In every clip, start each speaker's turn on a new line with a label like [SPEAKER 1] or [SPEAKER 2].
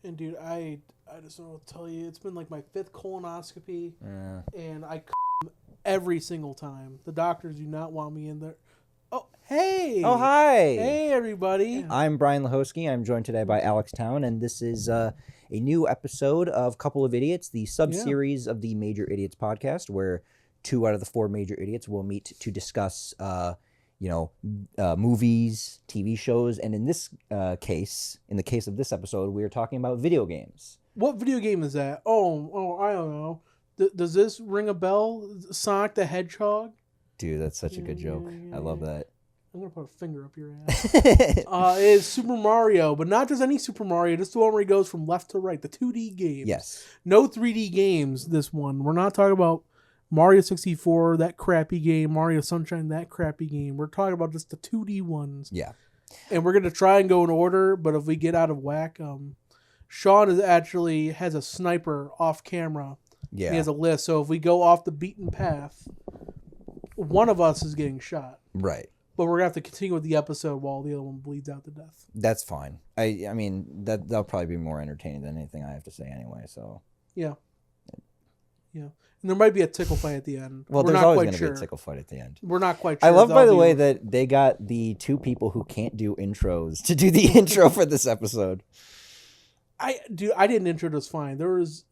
[SPEAKER 1] And dude, I just don't know what to tell you. It's been like my 5th colonoscopy, and I every single time. The doctors do not want me in there. Oh, hey!
[SPEAKER 2] Oh, hi!
[SPEAKER 1] Hey, everybody!
[SPEAKER 2] I'm Brian Lahosky. I'm joined today by Alex Town, and this is a new episode of Couple of Idiots, the sub-series of the Major Idiots podcast, where 2 out of the 4 major idiots will meet to discuss, movies, TV shows, and in this case, in the case of this episode, we are talking about video games.
[SPEAKER 1] What video game is that? Oh, I don't know. Does this ring a bell? Sonic the Hedgehog?
[SPEAKER 2] Dude, that's such a good joke. I love that.
[SPEAKER 1] I'm going to put a finger up your ass. It's Super Mario, but not just any Super Mario. Just the one where he goes from left to right. The 2D games.
[SPEAKER 2] Yes.
[SPEAKER 1] No 3D games, this one. We're not talking about Mario 64, that crappy game. Mario Sunshine, that crappy game. We're talking about just the 2D ones.
[SPEAKER 2] Yeah.
[SPEAKER 1] And we're going to try and go in order, but if we get out of whack, Sean has a sniper off camera.
[SPEAKER 2] Yeah.
[SPEAKER 1] He has a list. So if we go off the beaten path, one of us is getting shot.
[SPEAKER 2] Right.
[SPEAKER 1] But we're going to have to continue with the episode while the other one bleeds out to death.
[SPEAKER 2] That's fine. I mean, that'll probably be more entertaining than anything I have to say anyway, so.
[SPEAKER 1] Yeah. Yeah. And there might be a tickle fight at the end.
[SPEAKER 2] Well, there's always going to be a tickle fight at the end.
[SPEAKER 1] We're not quite sure.
[SPEAKER 2] I love, by the way, that they got the 2 people who can't do intros to do the intro for this episode.
[SPEAKER 1] I didn't intro this fine. There was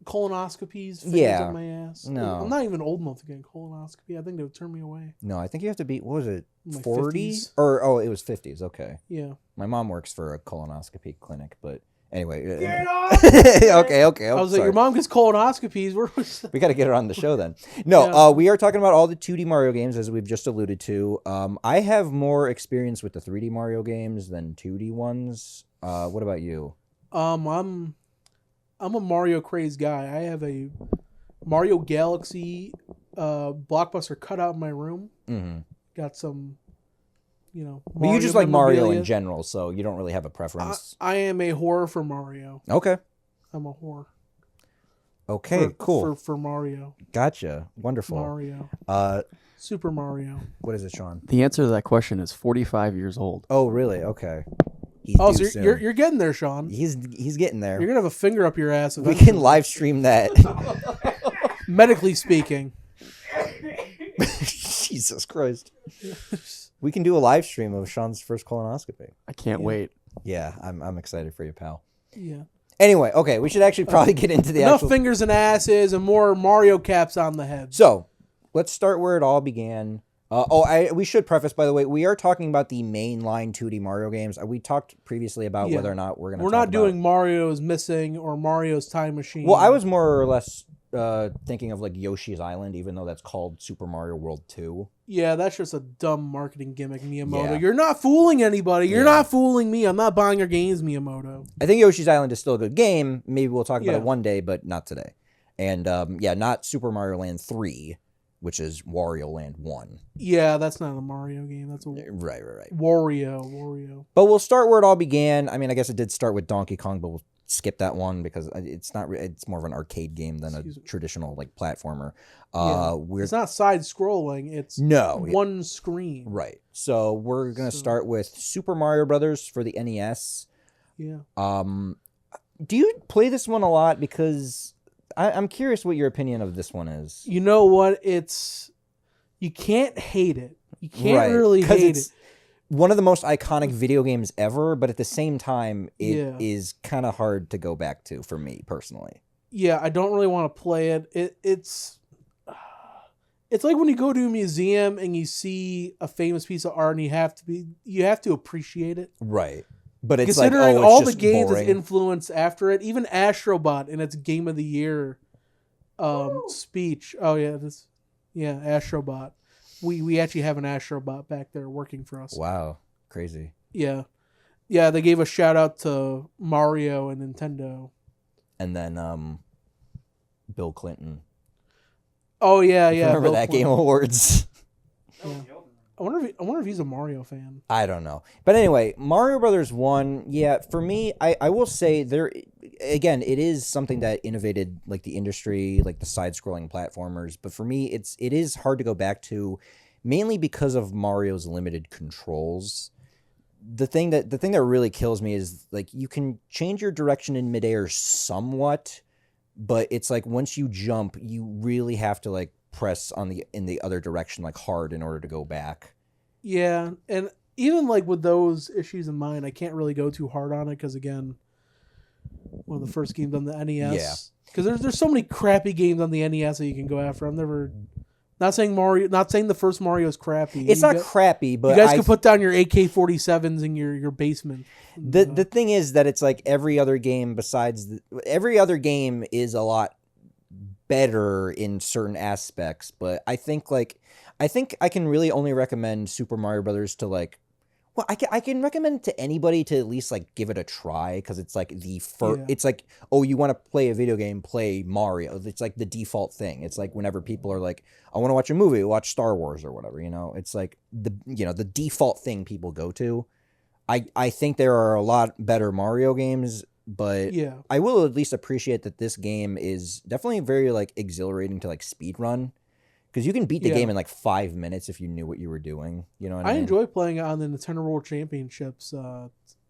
[SPEAKER 1] colonoscopies, fingers up my ass.
[SPEAKER 2] No.
[SPEAKER 1] I'm not even old enough to get a colonoscopy. I think they would turn me away.
[SPEAKER 2] No, I think you have to be, what was it,
[SPEAKER 1] My
[SPEAKER 2] 40?
[SPEAKER 1] 50s.
[SPEAKER 2] It was 50s, okay.
[SPEAKER 1] Yeah.
[SPEAKER 2] My mom works for a colonoscopy clinic, but anyway.
[SPEAKER 1] Get off!
[SPEAKER 2] Okay.
[SPEAKER 1] I was like, your mom gets colonoscopies.
[SPEAKER 2] We got to get her on the show then. No, we are talking about all the 2D Mario games, as we've just alluded to. I have more experience with the 3D Mario games than 2D ones. What about you?
[SPEAKER 1] I'm a Mario crazed guy. I have a Mario Galaxy blockbuster cut out in my room.
[SPEAKER 2] Mm-hmm.
[SPEAKER 1] Got some,
[SPEAKER 2] But you just like Mario in general, so you don't really have a preference.
[SPEAKER 1] I am a whore for Mario.
[SPEAKER 2] Okay.
[SPEAKER 1] I'm a whore.
[SPEAKER 2] Okay, cool.
[SPEAKER 1] For Mario.
[SPEAKER 2] Gotcha. Wonderful.
[SPEAKER 1] Mario. Super Mario.
[SPEAKER 2] What is it, Sean?
[SPEAKER 3] The answer to that question is 45 years old.
[SPEAKER 2] Oh, really? Okay.
[SPEAKER 1] So you're getting there, Sean.
[SPEAKER 2] He's getting there.
[SPEAKER 1] You're gonna have a finger up your ass.
[SPEAKER 2] We can live stream that.
[SPEAKER 1] Medically speaking.
[SPEAKER 2] Jesus Christ. We can do a live stream of Sean's first colonoscopy.
[SPEAKER 3] I can't wait.
[SPEAKER 2] Yeah, I'm excited for you, pal.
[SPEAKER 1] Yeah.
[SPEAKER 2] Anyway, okay, we should actually probably get into the
[SPEAKER 1] enough
[SPEAKER 2] actual...
[SPEAKER 1] fingers and asses and more Mario caps on the head.
[SPEAKER 2] So, let's start where it all began. We should preface, by the way, we are talking about the mainline 2D Mario games. We talked previously about whether or not we're not
[SPEAKER 1] doing Mario's Missing or Mario's Time Machine.
[SPEAKER 2] Well, I was more or less thinking of like Yoshi's Island, even though that's called Super Mario World 2.
[SPEAKER 1] Yeah, that's just a dumb marketing gimmick, Miyamoto.
[SPEAKER 2] Yeah.
[SPEAKER 1] You're not fooling anybody. You're not fooling me. I'm not buying your games, Miyamoto.
[SPEAKER 2] I think Yoshi's Island is still a good game. Maybe we'll talk about it one day, but not today. And not Super Mario Land 3. Which is Wario Land 1.
[SPEAKER 1] Yeah, that's not a Mario game. That's a
[SPEAKER 2] right.
[SPEAKER 1] Wario.
[SPEAKER 2] But we'll start where it all began. I mean, I guess it did start with Donkey Kong, but we'll skip that one because it's more of an arcade game than a traditional like platformer.
[SPEAKER 1] It's not side scrolling. It's one screen.
[SPEAKER 2] Right. So we're gonna start with Super Mario Brothers for the NES.
[SPEAKER 1] Yeah.
[SPEAKER 2] Do you play this one a lot? Because I'm curious what your opinion of this one is.
[SPEAKER 1] You know what? You can't hate it. You can't really hate it.
[SPEAKER 2] One of the most iconic video games ever, but at the same time, it is kind of hard to go back to for me personally.
[SPEAKER 1] Yeah, I don't really want to play it. It's like when you go to a museum and you see a famous piece of art and you have to appreciate it.
[SPEAKER 2] Right. But it's
[SPEAKER 1] considering
[SPEAKER 2] it's
[SPEAKER 1] all
[SPEAKER 2] just
[SPEAKER 1] the games
[SPEAKER 2] boring.
[SPEAKER 1] that's influenced after it, even Astrobot in its Game of the Year speech. Oh yeah, Astrobot. We actually have an Astrobot back there working for us.
[SPEAKER 2] Wow, crazy.
[SPEAKER 1] Yeah. They gave a shout out to Mario and Nintendo.
[SPEAKER 2] And then Bill Clinton.
[SPEAKER 1] Oh yeah.
[SPEAKER 2] Remember
[SPEAKER 1] Bill
[SPEAKER 2] that
[SPEAKER 1] Clinton.
[SPEAKER 2] Game Awards?
[SPEAKER 1] Yeah. I wonder if he's a Mario fan.
[SPEAKER 2] I don't know. But anyway, Mario Brothers 1, for me, I will say again, it is something that innovated like the industry, like the side-scrolling platformers. But for me, it is hard to go back to, mainly because of Mario's limited controls. the thing that really kills me is like you can change your direction in midair somewhat, but it's like once you jump, you really have to like press in the other direction like hard in order to go back.
[SPEAKER 1] Yeah, and even like with those issues in mind, I can't really go too hard on it because again, one of the first games on the NES.
[SPEAKER 2] Yeah.
[SPEAKER 1] Because there's so many crappy games on the NES that you can go after. I'm never not saying the first Mario is crappy.
[SPEAKER 2] It's not crappy, but
[SPEAKER 1] you guys can put down your AK-47s in your basement.
[SPEAKER 2] The thing is that it's like every other game every other game is a lot better in certain aspects, but I think I can really only recommend Super Mario Brothers to like, well, I can recommend it to anybody to at least like give it a try because it's like it's like, oh, you want to play a video game, play Mario. It's like the default thing. It's like whenever people are like, I want to watch a movie, watch Star Wars or whatever, you know. It's like the default thing people go to. I think there are a lot better Mario games, but
[SPEAKER 1] yeah.
[SPEAKER 2] I will at least appreciate that this game is definitely very like exhilarating to like speed run. Because you can beat the game in like 5 minutes if you knew what you were doing. You know what I mean?
[SPEAKER 1] I enjoy playing it on the Nintendo World Championships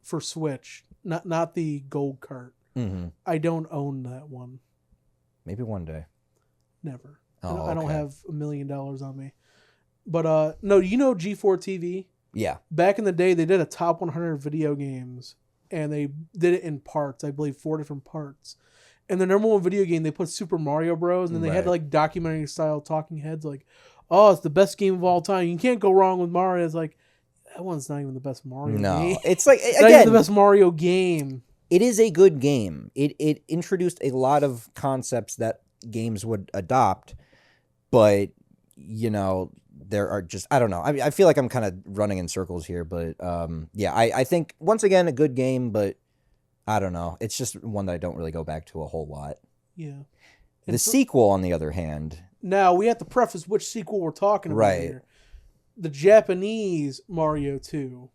[SPEAKER 1] for Switch, not the Gold Cart.
[SPEAKER 2] Mm-hmm.
[SPEAKER 1] I don't own that one.
[SPEAKER 2] Maybe one day.
[SPEAKER 1] Never.
[SPEAKER 2] Oh,
[SPEAKER 1] I don't
[SPEAKER 2] okay.
[SPEAKER 1] have $1 million on me. But no, you know G4 TV?
[SPEAKER 2] Yeah.
[SPEAKER 1] Back in the day, they did a top 100 video games, and they did it in parts. I believe 4 different parts. And the number one video game, they put Super Mario Bros. And then they had like documentary style talking heads like, oh, it's the best game of all time. You can't go wrong with Mario. It's like, that one's not even the best Mario game.
[SPEAKER 2] It's like,
[SPEAKER 1] it's not even the best Mario game.
[SPEAKER 2] It is a good game. It introduced a lot of concepts that games would adopt, but, you know, there are just, I don't know. I feel like I'm kind of running in circles here, but yeah, I think, once again, a good game, but I don't know. It's just one that I don't really go back to a whole lot.
[SPEAKER 1] Yeah.
[SPEAKER 2] The sequel, on the other hand.
[SPEAKER 1] Now, we have to preface which sequel we're talking about here. The Japanese Mario 2,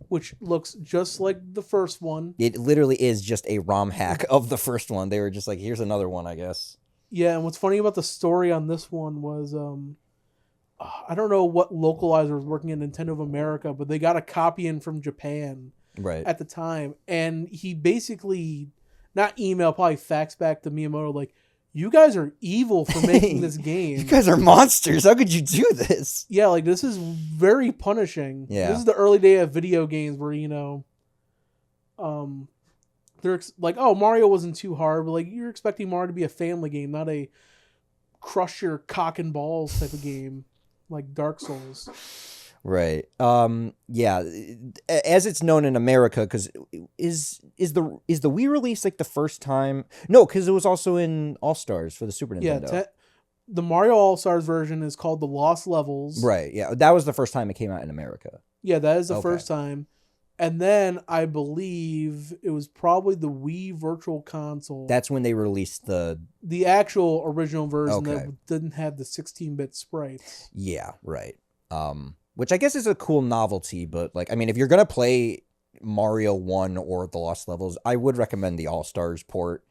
[SPEAKER 1] which looks just like the first one.
[SPEAKER 2] It literally is just a ROM hack of the first one. They were just like, here's another one, I guess.
[SPEAKER 1] Yeah, and what's funny about the story on this one was, I don't know what localizer was working in Nintendo of America, but they got a copy in from Japan.
[SPEAKER 2] Right.
[SPEAKER 1] At the time, and he basically probably faxed back to Miyamoto like, you guys are evil for making this game.
[SPEAKER 2] You guys are monsters. How could you do this?
[SPEAKER 1] Yeah, like this is very punishing.
[SPEAKER 2] Yeah.
[SPEAKER 1] This is the early day of video games where, you know, they're like, oh, Mario wasn't too hard, but like you're expecting Mario to be a family game, not a crush your cock and balls type of game like Dark Souls.
[SPEAKER 2] Right. Yeah. As it's known in America, because is the Wii release like the first time? No, because it was also in All Stars for the Super Nintendo.
[SPEAKER 1] Yeah. The Mario All Stars version is called the Lost Levels.
[SPEAKER 2] Right. Yeah. That was the first time it came out in America.
[SPEAKER 1] Yeah, that is the first time. And then I believe it was probably the Wii Virtual Console.
[SPEAKER 2] That's when they released the
[SPEAKER 1] actual original version that didn't have the 16-bit sprites.
[SPEAKER 2] Yeah. Right. Which I guess is a cool novelty, but like, I mean, if you're going to play Mario 1 or The Lost Levels, I would recommend the All-Stars port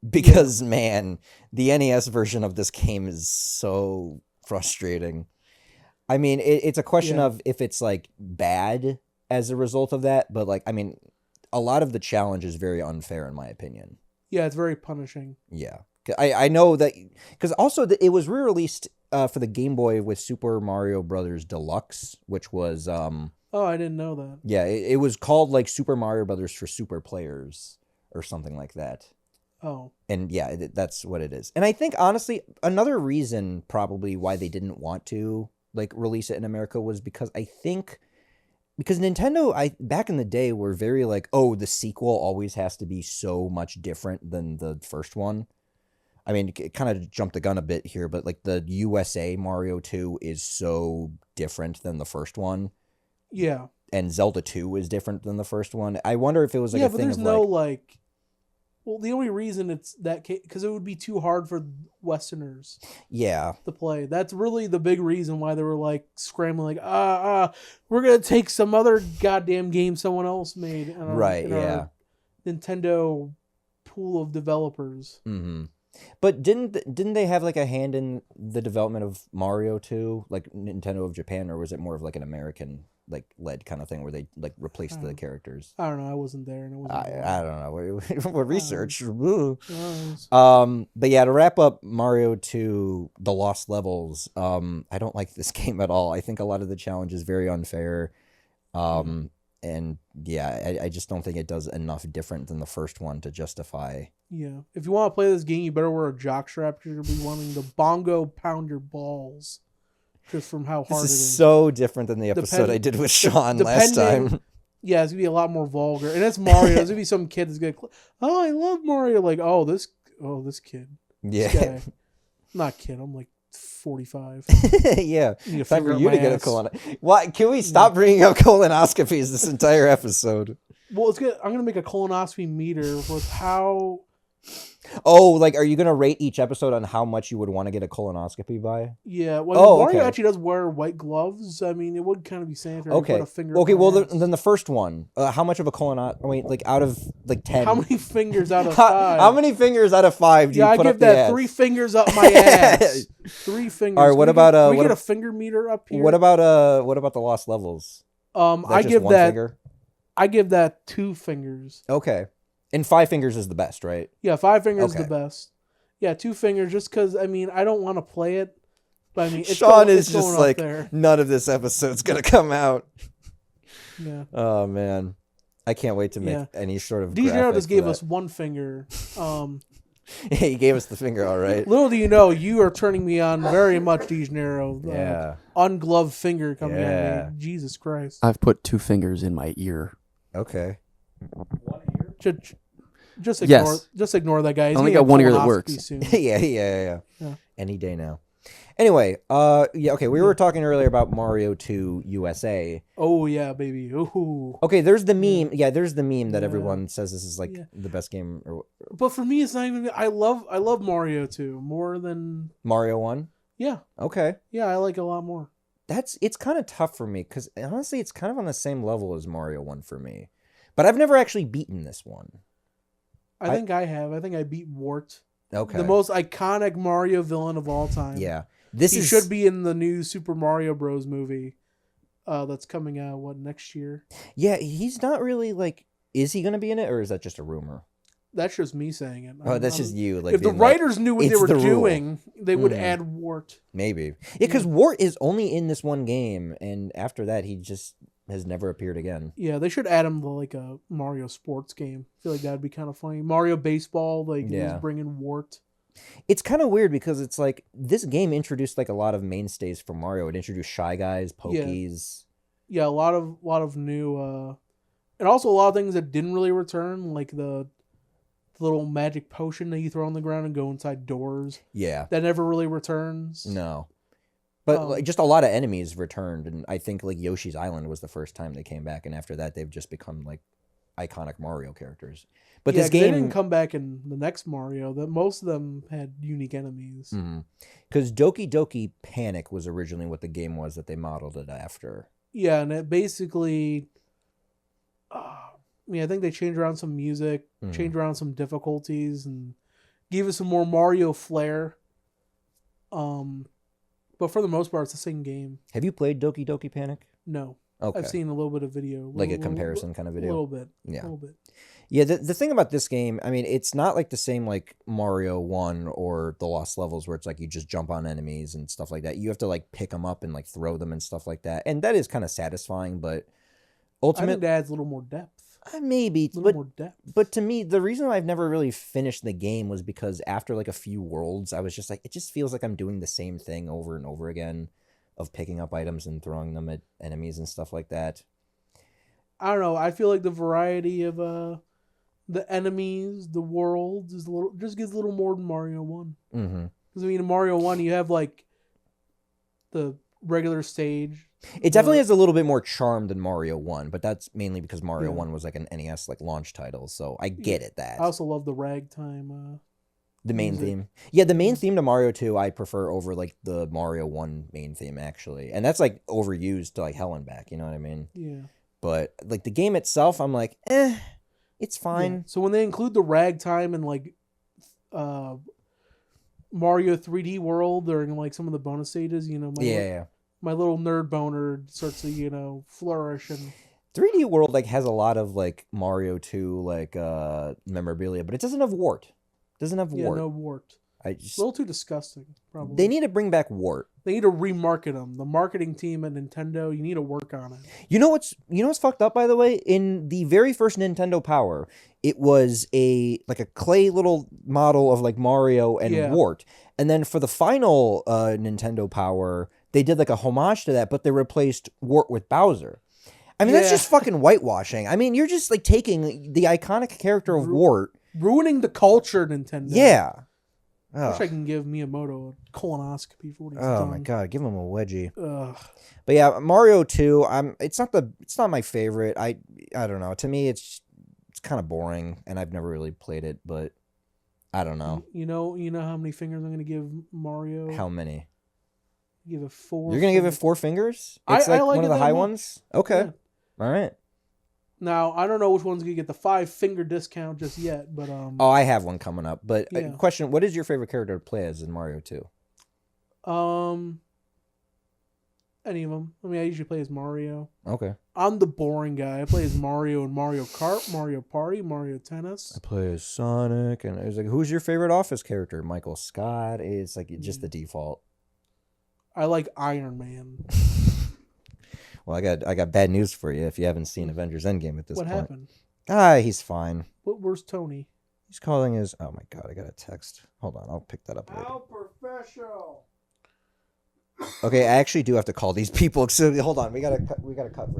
[SPEAKER 2] because, man, the NES version of this game is so frustrating. I mean, it's a question of if it's like bad as a result of that, but like, I mean, a lot of the challenge is very unfair in my opinion.
[SPEAKER 1] Yeah, it's very punishing.
[SPEAKER 2] Yeah. I know that, because also it was re-released for the Game Boy with Super Mario Brothers Deluxe, which was...
[SPEAKER 1] oh, I didn't know that.
[SPEAKER 2] Yeah, it was called like Super Mario Brothers for Super Players or something like that.
[SPEAKER 1] Oh.
[SPEAKER 2] And yeah, that's what it is. And I think, honestly, another reason probably why they didn't want to like release it in America was because Nintendo, back in the day, were very like, oh, the sequel always has to be so much different than the first one. I mean, it kind of jumped the gun a bit here, but like the USA Mario 2 is so different than the first one.
[SPEAKER 1] Yeah.
[SPEAKER 2] And Zelda 2 is different than the first one. I wonder if it was like a thing of
[SPEAKER 1] there's no like... Well, the only reason it's that case, because it would be too hard for Westerners to play. That's really the big reason why they were like scrambling, like, we're going to take some other goddamn game someone else made. In our Nintendo pool of developers.
[SPEAKER 2] Mm-hmm. But didn't they have like a hand in the development of Mario 2, like Nintendo of Japan, or was it more of like an American like led kind of thing where they like replaced the characters.
[SPEAKER 1] I don't know. I wasn't there, and
[SPEAKER 2] I don't know. What research? But yeah, to wrap up Mario 2: The Lost Levels, I don't like this game at all. I think a lot of the challenge is very unfair. And yeah, I just don't think it does enough different than the first one to justify.
[SPEAKER 1] Yeah, if you want to play this game, you better wear a jock strap. You're gonna be wanting to bongo pound your balls, just from how hard it is.
[SPEAKER 2] So different than the episode I did with Sean last time.
[SPEAKER 1] Yeah, it's gonna be a lot more vulgar, and it's Mario. There's gonna be some kid that's gonna, oh, I love Mario. Like, this kid.
[SPEAKER 2] Yeah,
[SPEAKER 1] this guy. Not kid. I'm like 45.
[SPEAKER 2] Yeah, time for you to get a colonoscopy. Why can we stop bringing up colonoscopies this entire episode?
[SPEAKER 1] Well, I'm gonna make a colonoscopy meter with how.
[SPEAKER 2] Oh, like, are you gonna rate each episode on how much you would want to get a colonoscopy by?
[SPEAKER 1] Yeah, well, Mario actually does wear white gloves. I mean, it would kind of be sanitary.
[SPEAKER 2] Okay.
[SPEAKER 1] To put a finger
[SPEAKER 2] Okay. Well, then the first one. How much of a colonoscopy? I mean, like out of like 10.
[SPEAKER 1] How many fingers out of 5?
[SPEAKER 2] How many fingers out of 5 do you put
[SPEAKER 1] I
[SPEAKER 2] up
[SPEAKER 1] give that 3 fingers up my ass. 3 fingers.
[SPEAKER 2] All right. What about
[SPEAKER 1] we get a finger meter up here?
[SPEAKER 2] What about the Lost Levels?
[SPEAKER 1] I give that 2 fingers.
[SPEAKER 2] Okay. And 5 fingers is the best, right?
[SPEAKER 1] Yeah, 5 fingers is the best. Yeah, 2 fingers, just because, I mean, I don't want to play it. But I mean,
[SPEAKER 2] Sean is just like, none of this episode's going to come out.
[SPEAKER 1] Yeah.
[SPEAKER 2] Oh, man. I can't wait to make any sort of
[SPEAKER 1] DeGennaro just gave us 1 finger.
[SPEAKER 2] He gave us the finger, all right.
[SPEAKER 1] Little do you know, you are turning me on very much, DeGennaro.
[SPEAKER 2] Yeah.
[SPEAKER 1] Ungloved finger coming at me. Jesus Christ.
[SPEAKER 3] I've put 2 fingers in my ear.
[SPEAKER 2] Okay.
[SPEAKER 1] 1 ear? Just ignore that guy. He's
[SPEAKER 3] I only got 1 ear that works.
[SPEAKER 1] Soon.
[SPEAKER 2] Yeah. Any day now. Anyway, okay. We were talking earlier about Mario 2 USA.
[SPEAKER 1] Oh yeah, baby. Ooh.
[SPEAKER 2] Okay, there's the meme. Yeah, there's the meme that everyone says this is like the best game.
[SPEAKER 1] But for me, it's not even. I love Mario 2 more than
[SPEAKER 2] Mario 1.
[SPEAKER 1] Yeah.
[SPEAKER 2] Okay.
[SPEAKER 1] Yeah, I like it a lot more.
[SPEAKER 2] It's kind of tough for me because honestly, it's kind of on the same level as Mario 1 for me. But I've never actually beaten this one.
[SPEAKER 1] I think I have. I think I beat Wart.
[SPEAKER 2] Okay.
[SPEAKER 1] The most iconic Mario villain of all time.
[SPEAKER 2] Yeah.
[SPEAKER 1] He should be in the new Super Mario Bros. Movie that's coming out, next year?
[SPEAKER 2] Yeah, he's not really like... Is he going to be in it, or is that just a rumor?
[SPEAKER 1] That's just me saying it.
[SPEAKER 2] That's just you. Like,
[SPEAKER 1] if the writers knew what they were doing, they would add Wart.
[SPEAKER 2] Maybe. Yeah, because Wart is only in this one game, and after that, he just... has never appeared again.
[SPEAKER 1] Yeah, they should add him to like a Mario sports game. I feel like that'd be kind of funny. Mario baseball, he's bringing Wart.
[SPEAKER 2] It's kind of weird because it's like this game introduced like a lot of mainstays for Mario. It introduced Shy Guys, Pokies.
[SPEAKER 1] Yeah, a lot of new, and also a lot of things that didn't really return, like the little magic potion that you throw on the ground and go inside doors.
[SPEAKER 2] Yeah,
[SPEAKER 1] that never really returns.
[SPEAKER 2] No. But like, just a lot of enemies returned, and I think like Yoshi's Island was the first time they came back, and after that they've just become like iconic Mario characters. But this game
[SPEAKER 1] they didn't come back in the next Mario. That most of them had unique enemies.
[SPEAKER 2] Because Doki Doki Panic was originally what the game was that they modeled it after.
[SPEAKER 1] Yeah, and it basically, I think they changed around some music, changed around some difficulties, and gave us some more Mario flair. But for the most part, it's the same game.
[SPEAKER 2] Have you played Doki Doki Panic?
[SPEAKER 1] No.
[SPEAKER 2] Okay.
[SPEAKER 1] I've seen a little bit of video.
[SPEAKER 2] Like a comparison kind of video?
[SPEAKER 1] A little bit.
[SPEAKER 2] Yeah.
[SPEAKER 1] A little bit.
[SPEAKER 2] Yeah, the thing about this game, I mean, it's not like the same like Mario 1 or the Lost Levels where it's like you just jump on enemies and stuff like that. You have to like pick them up and like throw them and stuff like that. And that is kind of satisfying, but ultimately...
[SPEAKER 1] I think that adds a little more depth.
[SPEAKER 2] Maybe.
[SPEAKER 1] A little more depth.
[SPEAKER 2] But to me, the reason I've never really finished the game was because after like a few worlds, I was just like, it just feels like I'm doing the same thing over and over again of picking up items and throwing them at enemies and stuff like that.
[SPEAKER 1] I don't know. I feel like the variety of the enemies, the worlds, just gets a little more than Mario 1. Because in Mario 1, you have like the regular stage.
[SPEAKER 2] It definitely has a little bit more charm than Mario 1, but that's mainly because Mario 1 was like an NES like launch title, so I get it that.
[SPEAKER 1] I also love the ragtime
[SPEAKER 2] the main theme. Yeah, the main theme to Mario 2 I prefer over like the Mario 1 main theme actually. And that's like overused to like hell and back, you know what I mean?
[SPEAKER 1] Yeah.
[SPEAKER 2] But like the game itself, I'm like, it's fine.
[SPEAKER 1] Yeah. So when they include the ragtime and like Mario 3D World during like some of the bonus stages,
[SPEAKER 2] yeah.
[SPEAKER 1] my little nerd boner starts to flourish. And
[SPEAKER 2] 3D World has a lot of Mario 2 memorabilia, but it doesn't have wart. It doesn't have wart.
[SPEAKER 1] Yeah, no wart.
[SPEAKER 2] A
[SPEAKER 1] little too disgusting, probably.
[SPEAKER 2] They need to bring back wart.
[SPEAKER 1] They need to remarket them. The marketing team at Nintendo, you need to work on it.
[SPEAKER 2] You know what's fucked up, by the way? In the very first Nintendo Power, it was a clay little model of Mario and wart. And then for the final Nintendo Power, they did a homage to that, but they replaced wart with Bowser. I mean, that's just fucking whitewashing. I mean, you're just taking the iconic character of wart.
[SPEAKER 1] Ruining the culture, Nintendo.
[SPEAKER 2] Yeah.
[SPEAKER 1] I wish I can give Miyamoto a colonoscopy for what he's
[SPEAKER 2] done.
[SPEAKER 1] Oh
[SPEAKER 2] my god, give him a wedgie.
[SPEAKER 1] Ugh.
[SPEAKER 2] But yeah, Mario 2, it's not my favorite. I don't know. To me it's kind of boring and I've never really played it, but I don't know.
[SPEAKER 1] You know how many fingers I'm going to give Mario?
[SPEAKER 2] How many?
[SPEAKER 1] Give it 4.
[SPEAKER 2] You're going to give it 4 fingers? It's
[SPEAKER 1] I like
[SPEAKER 2] one of the high ones? Okay. Yeah. All right.
[SPEAKER 1] Now, I don't know which one's going to get the 5-finger discount just yet, but
[SPEAKER 2] Oh, I have one coming up. But question, what is your favorite character to play as in Mario 2?
[SPEAKER 1] Any of them. I mean, I usually play as Mario.
[SPEAKER 2] Okay.
[SPEAKER 1] I'm the boring guy. I play as Mario in Mario Kart, Mario Party, Mario Tennis.
[SPEAKER 2] I play as Sonic, and it was who's your favorite Office character? Michael Scott. It's just the default.
[SPEAKER 1] I like Iron Man.
[SPEAKER 2] Well, I got bad news for you if you haven't seen Avengers Endgame at this point.
[SPEAKER 1] What happened?
[SPEAKER 2] He's fine.
[SPEAKER 1] Where's Tony?
[SPEAKER 2] He's calling his... Oh my god, I got a text. Hold on, I'll pick that up later.
[SPEAKER 1] How professional.
[SPEAKER 2] Okay, I actually do have to call these people. So hold on, we gotta cut for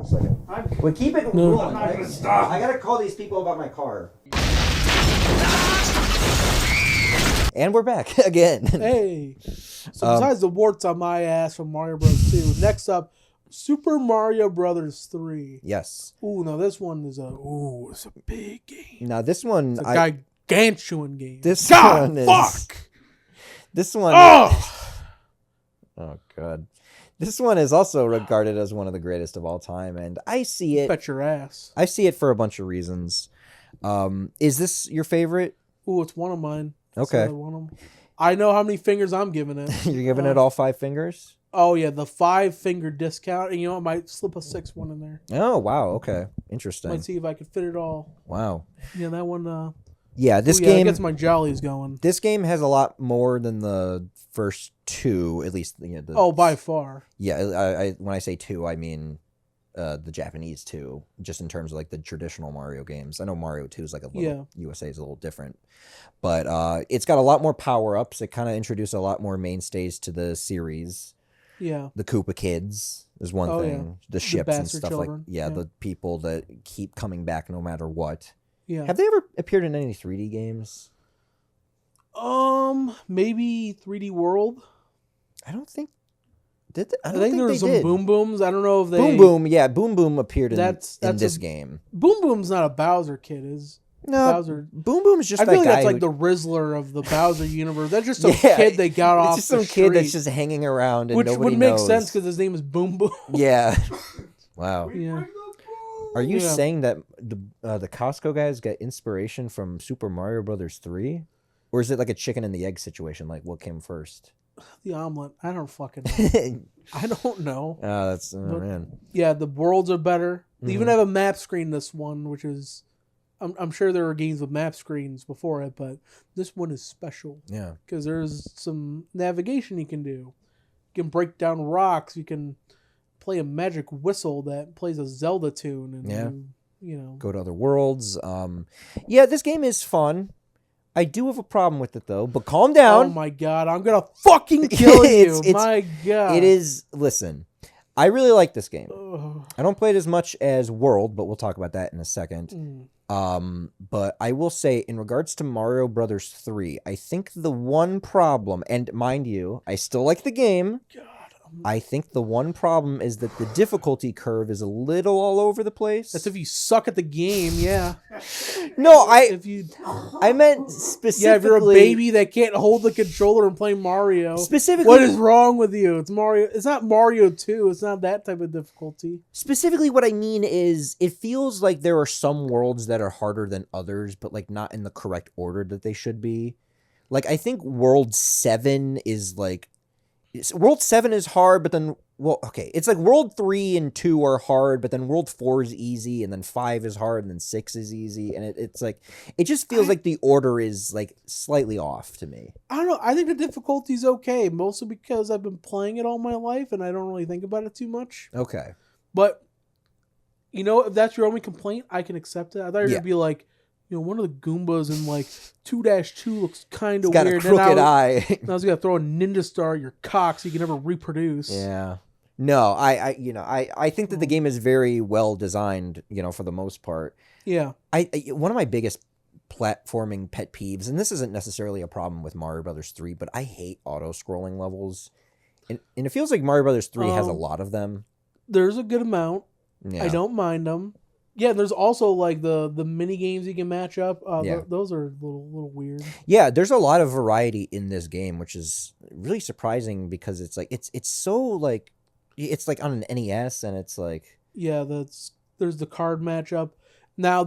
[SPEAKER 2] a second. We keep it rolling.
[SPEAKER 1] I'm not gonna stop.
[SPEAKER 2] I gotta call these people about my car. And we're back again.
[SPEAKER 1] Hey. So besides the warts on my ass from Mario Bros. 2, next up, Super Mario Brothers 3.
[SPEAKER 2] Yes.
[SPEAKER 1] Ooh, now this one is it's a big game.
[SPEAKER 2] Now this one,
[SPEAKER 1] it's a gargantuan game.
[SPEAKER 2] This
[SPEAKER 1] God,
[SPEAKER 2] one is.
[SPEAKER 1] Fuck.
[SPEAKER 2] This one. Oh god. This one is also regarded as one of the greatest of all time, and I see it.
[SPEAKER 1] Bet your ass.
[SPEAKER 2] I see it for a bunch of reasons. Is this your favorite?
[SPEAKER 1] Ooh, it's one of mine.
[SPEAKER 2] Okay.
[SPEAKER 1] I know how many fingers I'm giving it.
[SPEAKER 2] You're giving it all 5 fingers?
[SPEAKER 1] Oh, yeah, the 5-finger discount. And you know, I might slip a 6th one in there.
[SPEAKER 2] Oh, wow. Okay. Interesting.
[SPEAKER 1] Might see if I could fit it all.
[SPEAKER 2] Wow.
[SPEAKER 1] Yeah, that one.
[SPEAKER 2] Yeah, this game
[SPEAKER 1] gets my jollies going.
[SPEAKER 2] This game has a lot more than the first 2, at least.
[SPEAKER 1] By far.
[SPEAKER 2] Yeah, when I say 2, I mean the Japanese 2, just in terms of the traditional Mario games. I know Mario 2 is a little USA is a little different, but it's got a lot more power ups. It kind of introduced a lot more mainstays to the series.
[SPEAKER 1] Yeah,
[SPEAKER 2] the Koopa kids is one thing. Yeah. The ships and stuff children. The people that keep coming back no matter what.
[SPEAKER 1] Yeah,
[SPEAKER 2] have they ever appeared in any 3D games?
[SPEAKER 1] Maybe 3D World.
[SPEAKER 2] I don't think.
[SPEAKER 1] I think there were some Boom Booms. I don't know if they...
[SPEAKER 2] Boom Boom appeared in this game.
[SPEAKER 1] Boom Boom's not a Bowser kid, is...
[SPEAKER 2] No,
[SPEAKER 1] Bowser.
[SPEAKER 2] Boom Boom's just
[SPEAKER 1] I feel like that's the Rizzler of the Bowser universe. That's just some kid they got off the street.
[SPEAKER 2] It's just some kid that's just hanging around and
[SPEAKER 1] which
[SPEAKER 2] nobody
[SPEAKER 1] would make sense because his name is Boom Boom.
[SPEAKER 2] Yeah. Wow.
[SPEAKER 1] Yeah.
[SPEAKER 2] Are you saying that the Costco guys get inspiration from Super Mario Brothers 3? Or is it like a chicken and the egg situation? Like, what came first?
[SPEAKER 1] The omelet. I don't fucking know. I don't know.
[SPEAKER 2] Man.
[SPEAKER 1] Yeah, the worlds are better. They even have a map screen, this one, which is... I'm sure there were games with map screens before it, but this one is special.
[SPEAKER 2] Yeah.
[SPEAKER 1] Because there's some navigation you can do. You can break down rocks. You can play a magic whistle that plays a Zelda tune. And you know.
[SPEAKER 2] Go to other worlds. Yeah, this game is fun. I do have a problem with it, though, but calm down.
[SPEAKER 1] Oh, my God. I'm going to fucking kill you. My God.
[SPEAKER 2] It is... Listen, I really like this game. I don't play it as much as World, but we'll talk about that in a second. But I will say, in regards to Mario Brothers 3, I think the one problem, and mind you, I still like the game.
[SPEAKER 1] God.
[SPEAKER 2] I think the one problem is that the difficulty curve is a little all over the place.
[SPEAKER 1] That's if you suck at the game, yeah.
[SPEAKER 2] No, I meant specifically...
[SPEAKER 1] Yeah, if you're a baby that can't hold the controller and play Mario.
[SPEAKER 2] Specifically...
[SPEAKER 1] What is wrong with you? It's Mario. It's not Mario 2. It's not that type of difficulty.
[SPEAKER 2] Specifically, what I mean is, it feels like there are some worlds that are harder than others, but not in the correct order that they should be. I think World 7 is World 7 is hard, but then, well, okay, it's like World 3 and 2 are hard, but then World 4 is easy, and then 5 is hard, and then 6 is easy, and it's like, it just feels like the order is like slightly off to me.
[SPEAKER 1] I don't know. I think the difficulty's okay, mostly because I've been playing it all my life, and I don't really think about it too much.
[SPEAKER 2] Okay.
[SPEAKER 1] But, you know, if that's your only complaint, I can accept it. I thought you were going to be like, you know, one of the Goombas in like 2-2 looks kind of weird.
[SPEAKER 2] Got a crooked eye.
[SPEAKER 1] I was going to throw a ninja star at your cock so you can never reproduce.
[SPEAKER 2] Yeah. No, I think that the game is very well designed, you know, for the most part.
[SPEAKER 1] Yeah.
[SPEAKER 2] One of my biggest platforming pet peeves, and this isn't necessarily a problem with Mario Brothers 3, but I hate auto-scrolling levels. And it feels like Mario Brothers 3 has a lot of them.
[SPEAKER 1] There's a good amount. Yeah. I don't mind them. Yeah, there's also like the mini games you can match up. Those are a little weird. Yeah,
[SPEAKER 2] there's a lot of variety in this game, which is really surprising because it's like it's so like it's like on an NES, and it's like
[SPEAKER 1] there's the card matchup. Now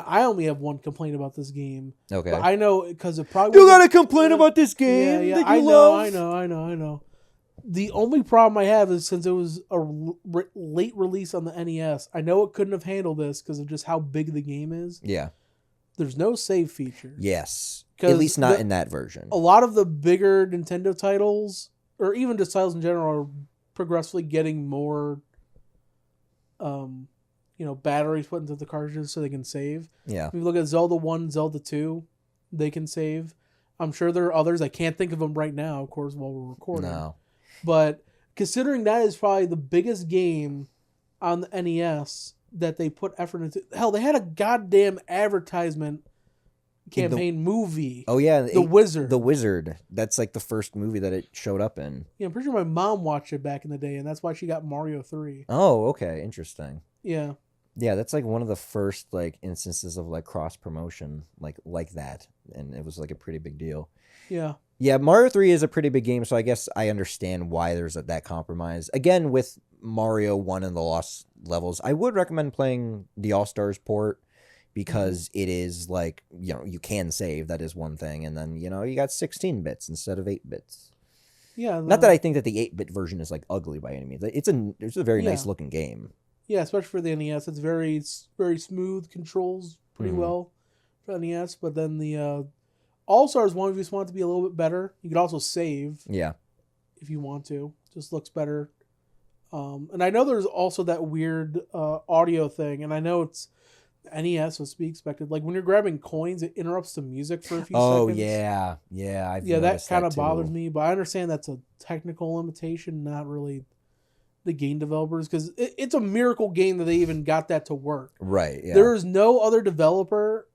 [SPEAKER 1] I only have one complaint about this game.
[SPEAKER 2] Okay,
[SPEAKER 1] but I know because it probably
[SPEAKER 2] you gotta complain about this game.
[SPEAKER 1] Yeah, I know. The only problem I have is since it was a late release on the NES, I know it couldn't have handled this because of just how big the game is.
[SPEAKER 2] Yeah.
[SPEAKER 1] There's no save feature.
[SPEAKER 2] Yes. At least not in that version.
[SPEAKER 1] A lot of the bigger Nintendo titles, or even just titles in general, are progressively getting more batteries put into the cartridges so they can save.
[SPEAKER 2] Yeah.
[SPEAKER 1] If you look at Zelda 1, Zelda 2, they can save. I'm sure there are others. I can't think of them right now, of course, while we're recording.
[SPEAKER 2] No.
[SPEAKER 1] But considering that is probably the biggest game on the NES that they put effort into. Hell, they had a goddamn advertisement campaign movie.
[SPEAKER 2] Oh, yeah.
[SPEAKER 1] The Wizard.
[SPEAKER 2] The Wizard. That's like the first movie that it showed up in.
[SPEAKER 1] Yeah, I'm pretty sure my mom watched it back in the day, and that's why she got Mario 3.
[SPEAKER 2] Oh, okay. Interesting.
[SPEAKER 1] Yeah.
[SPEAKER 2] Yeah, that's like one of the first like instances of like cross promotion like that, and it was like a pretty big deal.
[SPEAKER 1] Yeah.
[SPEAKER 2] Yeah, Mario 3 is a pretty big game, so I guess I understand why there's that compromise. Again, with Mario 1 and the Lost Levels, I would recommend playing the All-Stars port because it is like, you know, you can save, that is one thing, and then, you know, you got 16 bits instead of 8 bits.
[SPEAKER 1] Yeah.
[SPEAKER 2] Not that I think that the 8-bit version is like ugly by any means. It's a very nice looking game.
[SPEAKER 1] Yeah, especially for the NES. It's very, very smooth, controls pretty well for NES, but then the All-Stars one, if you just want it to be a little bit better, you could also save.
[SPEAKER 2] Yeah.
[SPEAKER 1] If you want to. Just looks better. And I know there's also that weird audio thing, and I know it's NES was to be expected. Like when you're grabbing coins, it interrupts the music for a few seconds.
[SPEAKER 2] Oh, yeah. Yeah,
[SPEAKER 1] that kind of bothers me, but I understand that's a technical limitation, not really the game developers, because it's a miracle game that they even got that to work.
[SPEAKER 2] Right, yeah.
[SPEAKER 1] There is no other developer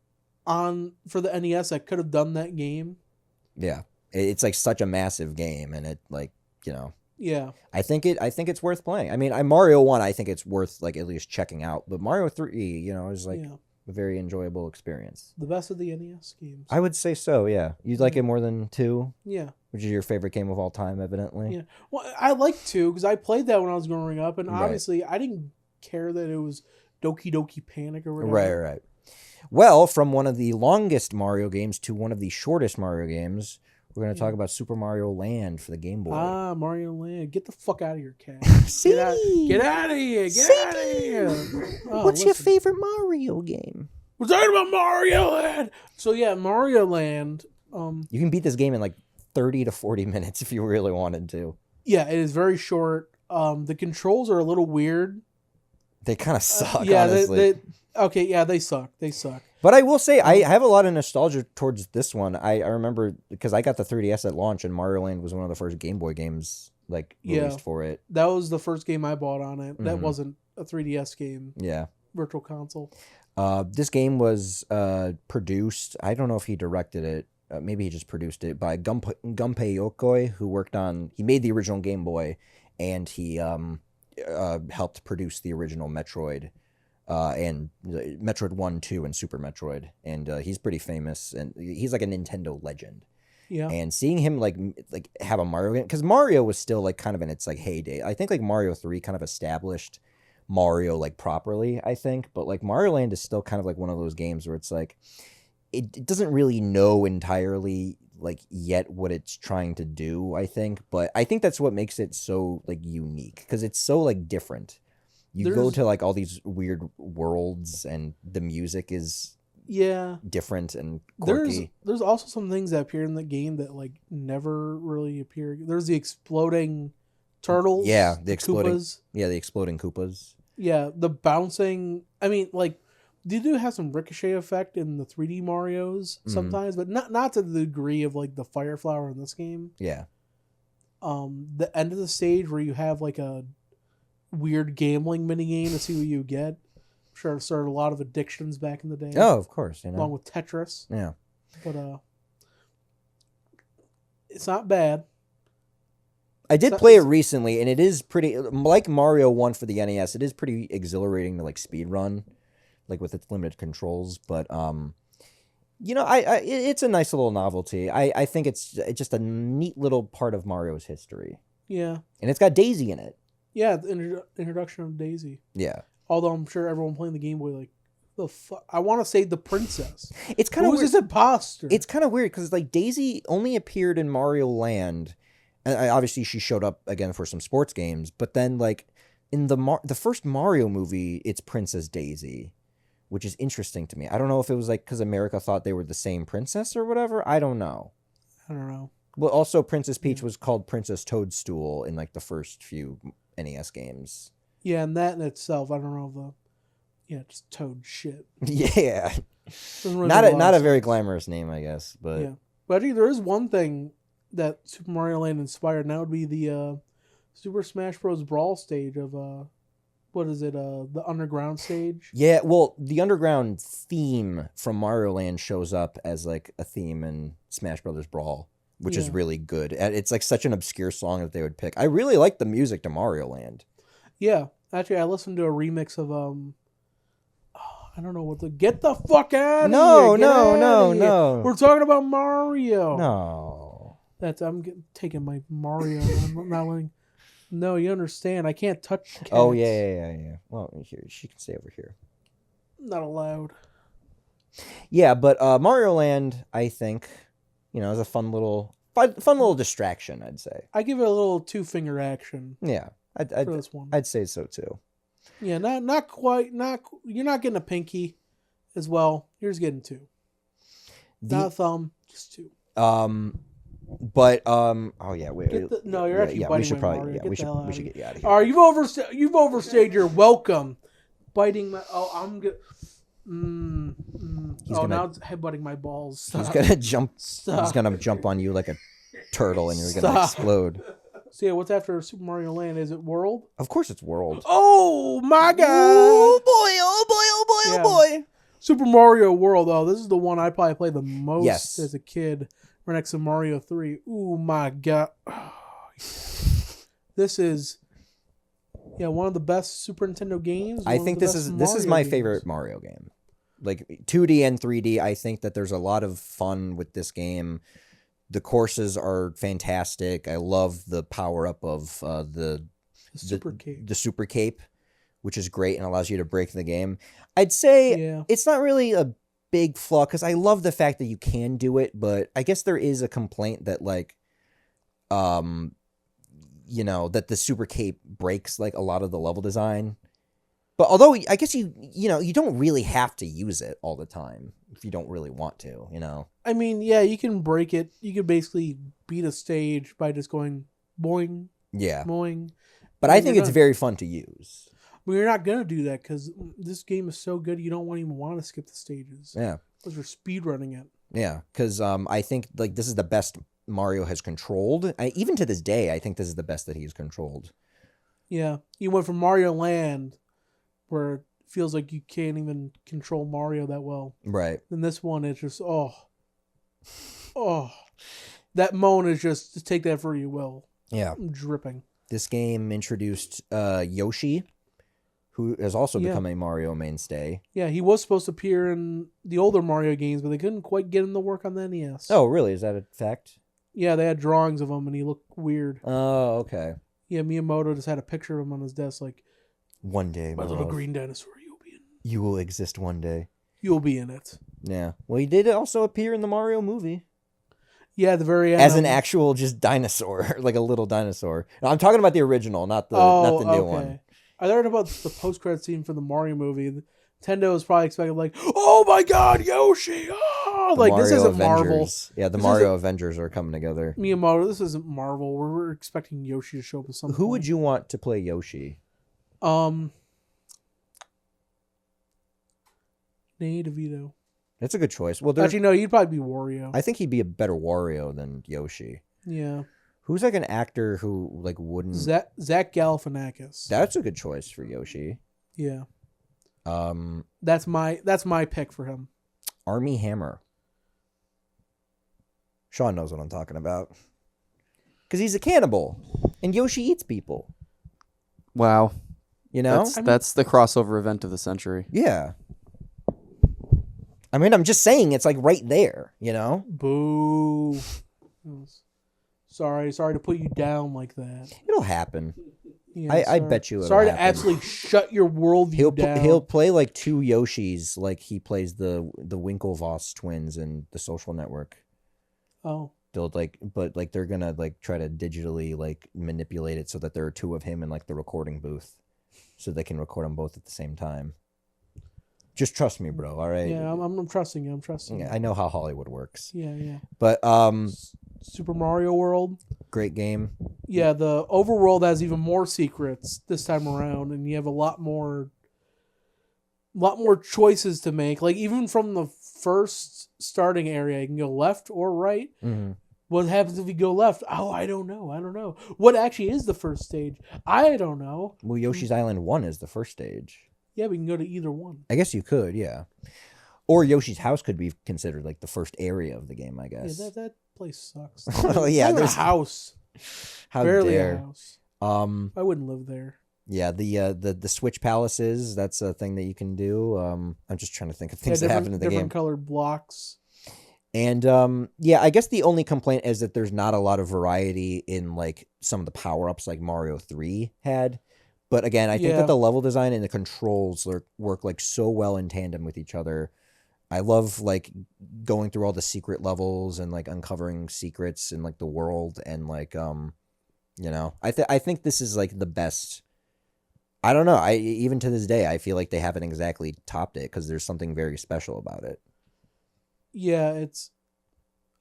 [SPEAKER 1] for the NES that could have done that game.
[SPEAKER 2] Yeah, it's like such a massive game, and it like, you know.
[SPEAKER 1] Yeah,
[SPEAKER 2] I think it's worth playing. I mean, Mario 1, I think it's worth like at least checking out, but Mario 3, you know, is like a very enjoyable experience.
[SPEAKER 1] The best of the NES games.
[SPEAKER 2] I would say so. Yeah, you'd like it more than 2.
[SPEAKER 1] Yeah,
[SPEAKER 2] which is your favorite game of all time, evidently.
[SPEAKER 1] Yeah, well, I like 2 because I played that when I was growing up, and obviously I didn't care that it was Doki Doki Panic or whatever.
[SPEAKER 2] Right. Well, from one of the longest Mario games to one of the shortest Mario games, we're going to talk about Super Mario Land for the Game Boy.
[SPEAKER 1] Ah, Mario Land. Get the fuck out of here, cat.
[SPEAKER 2] See?
[SPEAKER 1] Get out of here. Get out of here.
[SPEAKER 2] What's your favorite Mario game?
[SPEAKER 1] We're talking about Mario Land. So, yeah, Mario Land.
[SPEAKER 2] You can beat this game in like 30 to 40 minutes if you really wanted to.
[SPEAKER 1] Yeah, it is very short. The controls are a little weird.
[SPEAKER 2] They kind of suck, honestly.
[SPEAKER 1] They suck.
[SPEAKER 2] But I will say, I have a lot of nostalgia towards this one. I remember, because I got the 3DS at launch, and Mario Land was one of the first Game Boy games released for it.
[SPEAKER 1] That was the first game I bought on it. That wasn't a 3DS game.
[SPEAKER 2] Yeah.
[SPEAKER 1] Virtual console.
[SPEAKER 2] This game was produced, I don't know if he directed it, maybe he just produced it, by Gunpei Yokoi, who he made the original Game Boy, and he helped produce the original Metroid, and Metroid 1, 2, and Super Metroid. And he's pretty famous, and he's like a Nintendo legend.
[SPEAKER 1] Yeah.
[SPEAKER 2] And seeing him like have a Mario game, because Mario was still like kind of in its like heyday. I think like Mario 3 kind of established Mario like properly, I think. But like Mario Land is still kind of like one of those games where it's like, it doesn't really know entirely like yet what it's trying to do, I think, but I think that's what makes it so like unique because it's so like different. You go to like all these weird worlds and the music is different and quirky.
[SPEAKER 1] There's also some things that appear in the game that like never really appear. There's the exploding turtles.
[SPEAKER 2] Yeah, the exploding
[SPEAKER 1] Koopas.
[SPEAKER 2] Yeah, the exploding Koopas.
[SPEAKER 1] Yeah, the bouncing. I mean, like they do have some ricochet effect in the 3D Marios sometimes, but not to the degree of like the Fire Flower in this game.
[SPEAKER 2] Yeah.
[SPEAKER 1] The end of the stage where you have like a weird gambling minigame to see what you get. I'm sure it started a lot of addictions back in the day.
[SPEAKER 2] Oh, of course, you know.
[SPEAKER 1] Along with Tetris.
[SPEAKER 2] Yeah.
[SPEAKER 1] But it's not bad.
[SPEAKER 2] I did play it recently, and it is pretty like Mario 1 for the NES. It is pretty exhilarating to like speed run, like with its limited controls. But you know, it's a nice little novelty. I think it's just a neat little part of Mario's history.
[SPEAKER 1] Yeah,
[SPEAKER 2] and it's got Daisy in it.
[SPEAKER 1] Yeah, the introduction of Daisy.
[SPEAKER 2] Yeah.
[SPEAKER 1] Although I'm sure everyone playing the Game Boy like, the fuck? I want to say the princess.
[SPEAKER 2] It's kind of
[SPEAKER 1] weird. Who's this imposter?
[SPEAKER 2] It's kind of weird because like Daisy only appeared in Mario Land. And obviously, she showed up again for some sports games. But then, like, in the first Mario movie, it's Princess Daisy, which is interesting to me. I don't know if it was, like, because America thought they were the same princess or whatever. I don't know. Well, also, Princess Peach was called Princess Toadstool in, like, the first few NES games.
[SPEAKER 1] Yeah, and that in itself, I don't know just Toad shit.
[SPEAKER 2] Yeah.
[SPEAKER 1] Really
[SPEAKER 2] not a very glamorous name, I guess. But
[SPEAKER 1] yeah. But I think there is one thing that Super Mario Land inspired, and that would be the Super Smash Bros. Brawl stage of what is it? The underground stage.
[SPEAKER 2] Yeah, well, the underground theme from Mario Land shows up as like a theme in Smash Bros. Brawl, which is really good. It's like such an obscure song that they would pick. I really like the music to Mario Land.
[SPEAKER 1] Yeah, actually, I listened to a remix of I don't know what get the fuck out of here. No. We're talking about Mario.
[SPEAKER 2] No.
[SPEAKER 1] I'm taking my Mario. I'm not letting. No, you understand. I can't touch cats.
[SPEAKER 2] Oh yeah. Well, here she can stay over here.
[SPEAKER 1] Not allowed.
[SPEAKER 2] Yeah, but Mario Land, I think, is a fun little distraction. I'd say.
[SPEAKER 1] I give it a little 2-finger action.
[SPEAKER 2] Yeah,
[SPEAKER 1] for this one.
[SPEAKER 2] I'd say so too.
[SPEAKER 1] Yeah, not quite. You're not getting a pinky, as well. You're just getting 2. Not a thumb, just 2.
[SPEAKER 2] But oh yeah, wait.
[SPEAKER 1] No, you're actually biting.
[SPEAKER 2] We should
[SPEAKER 1] my
[SPEAKER 2] probably.
[SPEAKER 1] Mario.
[SPEAKER 2] Yeah, we should get you out of here.
[SPEAKER 1] All right, you've overstayed your welcome. Biting my. Oh, I'm good. Now it's headbutting my balls. Stop.
[SPEAKER 2] He's gonna jump.
[SPEAKER 1] Stop.
[SPEAKER 2] He's gonna jump on you like a turtle, and you're gonna explode.
[SPEAKER 1] So yeah, what's after Super Mario Land? Is it World?
[SPEAKER 2] Of course, it's World.
[SPEAKER 1] Oh my god!
[SPEAKER 2] Oh boy! Oh boy! Oh boy!
[SPEAKER 1] Yeah.
[SPEAKER 2] Oh boy!
[SPEAKER 1] Super Mario World. Oh, this is the one I probably played the most as a kid. Right next to Mario 3. Oh my god. Oh, this is one of the best Super Nintendo games.
[SPEAKER 2] I think this is my favorite Mario game. Like 2D and 3D, I think that there's a lot of fun with this game. The courses are fantastic. I love the power up of the Super Cape, which is great and allows you to break the game. I'd say it's not really a big flaw because I love the fact that you can do it, but I guess there is a complaint that like that the Super Cape breaks like a lot of the level design. But although I guess you don't really have to use it all the time if you don't really want to, I mean,
[SPEAKER 1] yeah, you can break it. You can basically beat a stage by just going boing, boing.
[SPEAKER 2] But I think it's very fun to use.
[SPEAKER 1] Well, you're not gonna do that because this game is so good. You don't even want to skip the stages.
[SPEAKER 2] Yeah,
[SPEAKER 1] because you're speedrunning it.
[SPEAKER 2] Yeah, because I think like this is the best Mario has controlled. Even to this day, I think this is the best that he's controlled. Yeah,
[SPEAKER 1] you went from Mario Land, where it feels like you can't even control Mario that well.
[SPEAKER 2] Right.
[SPEAKER 1] And this one, it's just that moan is just take that for you will.
[SPEAKER 2] Yeah,
[SPEAKER 1] I'm dripping.
[SPEAKER 2] This game introduced Yoshi, who has also become a Mario mainstay. Yeah, he was supposed to appear in the older Mario games, but they couldn't quite get him to work on the NES. Oh, really? Is that a fact? Yeah, they had drawings of him, and he looked weird. Oh, okay. Yeah, Miyamoto just had a picture of him on his desk, like, one day, my little green dinosaur, you will exist one day.
[SPEAKER 1] you'll be in it.
[SPEAKER 2] Yeah. Well, he did also appear in the Mario movie.
[SPEAKER 1] Yeah, at the very end.
[SPEAKER 2] As an actual just dinosaur, like a little dinosaur. No, I'm talking about the original, not the new one.
[SPEAKER 1] I learned about the post-credit scene for the Mario movie. Nintendo was probably expecting like, oh my god, Yoshi! Oh! Like,
[SPEAKER 2] Mario
[SPEAKER 1] this isn't
[SPEAKER 2] Avengers.
[SPEAKER 1] Marvel.
[SPEAKER 2] Yeah, the Mario Avengers are coming together.
[SPEAKER 1] Miyamoto, this isn't Marvel. We're expecting Yoshi to show up at some point.
[SPEAKER 2] Who would you want to play Yoshi?
[SPEAKER 1] Danny DeVito.
[SPEAKER 2] That's a good choice. Well,
[SPEAKER 1] actually, no, he'd probably be Wario.
[SPEAKER 2] I think he'd be a better Wario than Yoshi.
[SPEAKER 1] Yeah.
[SPEAKER 2] Who's like an actor who like wouldn't...
[SPEAKER 1] Zach Galifianakis.
[SPEAKER 2] That's a good choice for Yoshi.
[SPEAKER 1] Yeah. That's my pick for him.
[SPEAKER 2] Armie Hammer. Sean knows what I'm talking about. Because he's a cannibal. And Yoshi eats people.
[SPEAKER 3] Wow.
[SPEAKER 2] You know?
[SPEAKER 3] That's the crossover event of the century.
[SPEAKER 2] Yeah. I mean, I'm just saying it's like right there, you know?
[SPEAKER 1] Boo. Sorry to put you down like that.
[SPEAKER 2] It'll happen.
[SPEAKER 1] Yeah,
[SPEAKER 2] I bet you it'll
[SPEAKER 1] Sorry
[SPEAKER 2] happen.
[SPEAKER 1] to absolutely shut your worldview down.
[SPEAKER 2] He'll play like two Yoshis like he plays the Winklevoss twins in The Social Network.
[SPEAKER 1] Oh.
[SPEAKER 2] They'll but they're gonna like try to digitally like manipulate it so that there are two of him in like the recording booth, so they can record them both at the same time. Just trust me, bro. All right.
[SPEAKER 1] Yeah, I'm trusting you. I'm trusting you.
[SPEAKER 2] I know how Hollywood works.
[SPEAKER 1] Yeah.
[SPEAKER 2] But
[SPEAKER 1] Super Mario World.
[SPEAKER 2] Great game.
[SPEAKER 1] Yeah, the overworld has even more secrets this time around, and you have a lot more choices to make. Like, even from the first starting area, you can go left or right.
[SPEAKER 2] Mm-hmm.
[SPEAKER 1] What happens if you go left? Oh, I don't know. What actually is the first stage? I don't know.
[SPEAKER 2] Well, Yoshi's Island 1 is the first stage.
[SPEAKER 1] Yeah, we can go to either one.
[SPEAKER 2] I guess you could, yeah. Or Yoshi's House could be considered like the first area of the game, I guess.
[SPEAKER 1] Yeah, that place sucks.
[SPEAKER 2] Well, yeah,
[SPEAKER 1] there's a house.
[SPEAKER 2] How
[SPEAKER 1] Barely
[SPEAKER 2] dare.
[SPEAKER 1] a house. I wouldn't live there.
[SPEAKER 2] Yeah, the Switch Palaces, that's a thing that you can do. I'm just trying to think of things that happen in the game.
[SPEAKER 1] Different colored blocks.
[SPEAKER 2] And yeah, I guess the only complaint is that there's not a lot of variety in like some of the power-ups like Mario 3 had. But again, I think that the level design and the controls work like so well in tandem with each other. I love like going through all the secret levels and like uncovering secrets in like the world and like you know, I think this is like the best. I don't know. Even to this day, I feel like they haven't exactly topped it because there's something very special about it.
[SPEAKER 1] Yeah, it's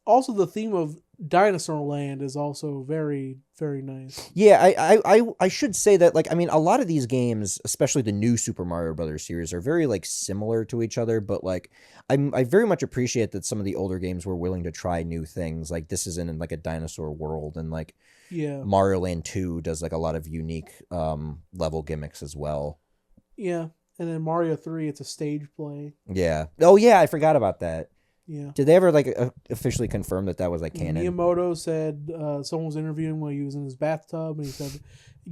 [SPEAKER 1] also the theme of Dinosaur Land is also very, very nice.
[SPEAKER 2] Yeah, I should say that, like, I mean, a lot of these games, especially the new Super Mario Brothers series, are very like similar to each other. But like, I very much appreciate that some of the older games were willing to try new things. Like this is in like a dinosaur world, and like Mario Land 2 does like a lot of unique level gimmicks as well.
[SPEAKER 1] Yeah, and then Mario 3, it's a stage play.
[SPEAKER 2] Yeah. Oh yeah, I forgot about that.
[SPEAKER 1] Yeah.
[SPEAKER 2] Did they ever like officially confirm that was like canon?
[SPEAKER 1] Miyamoto said someone was interviewing him while he was in his bathtub, and he said,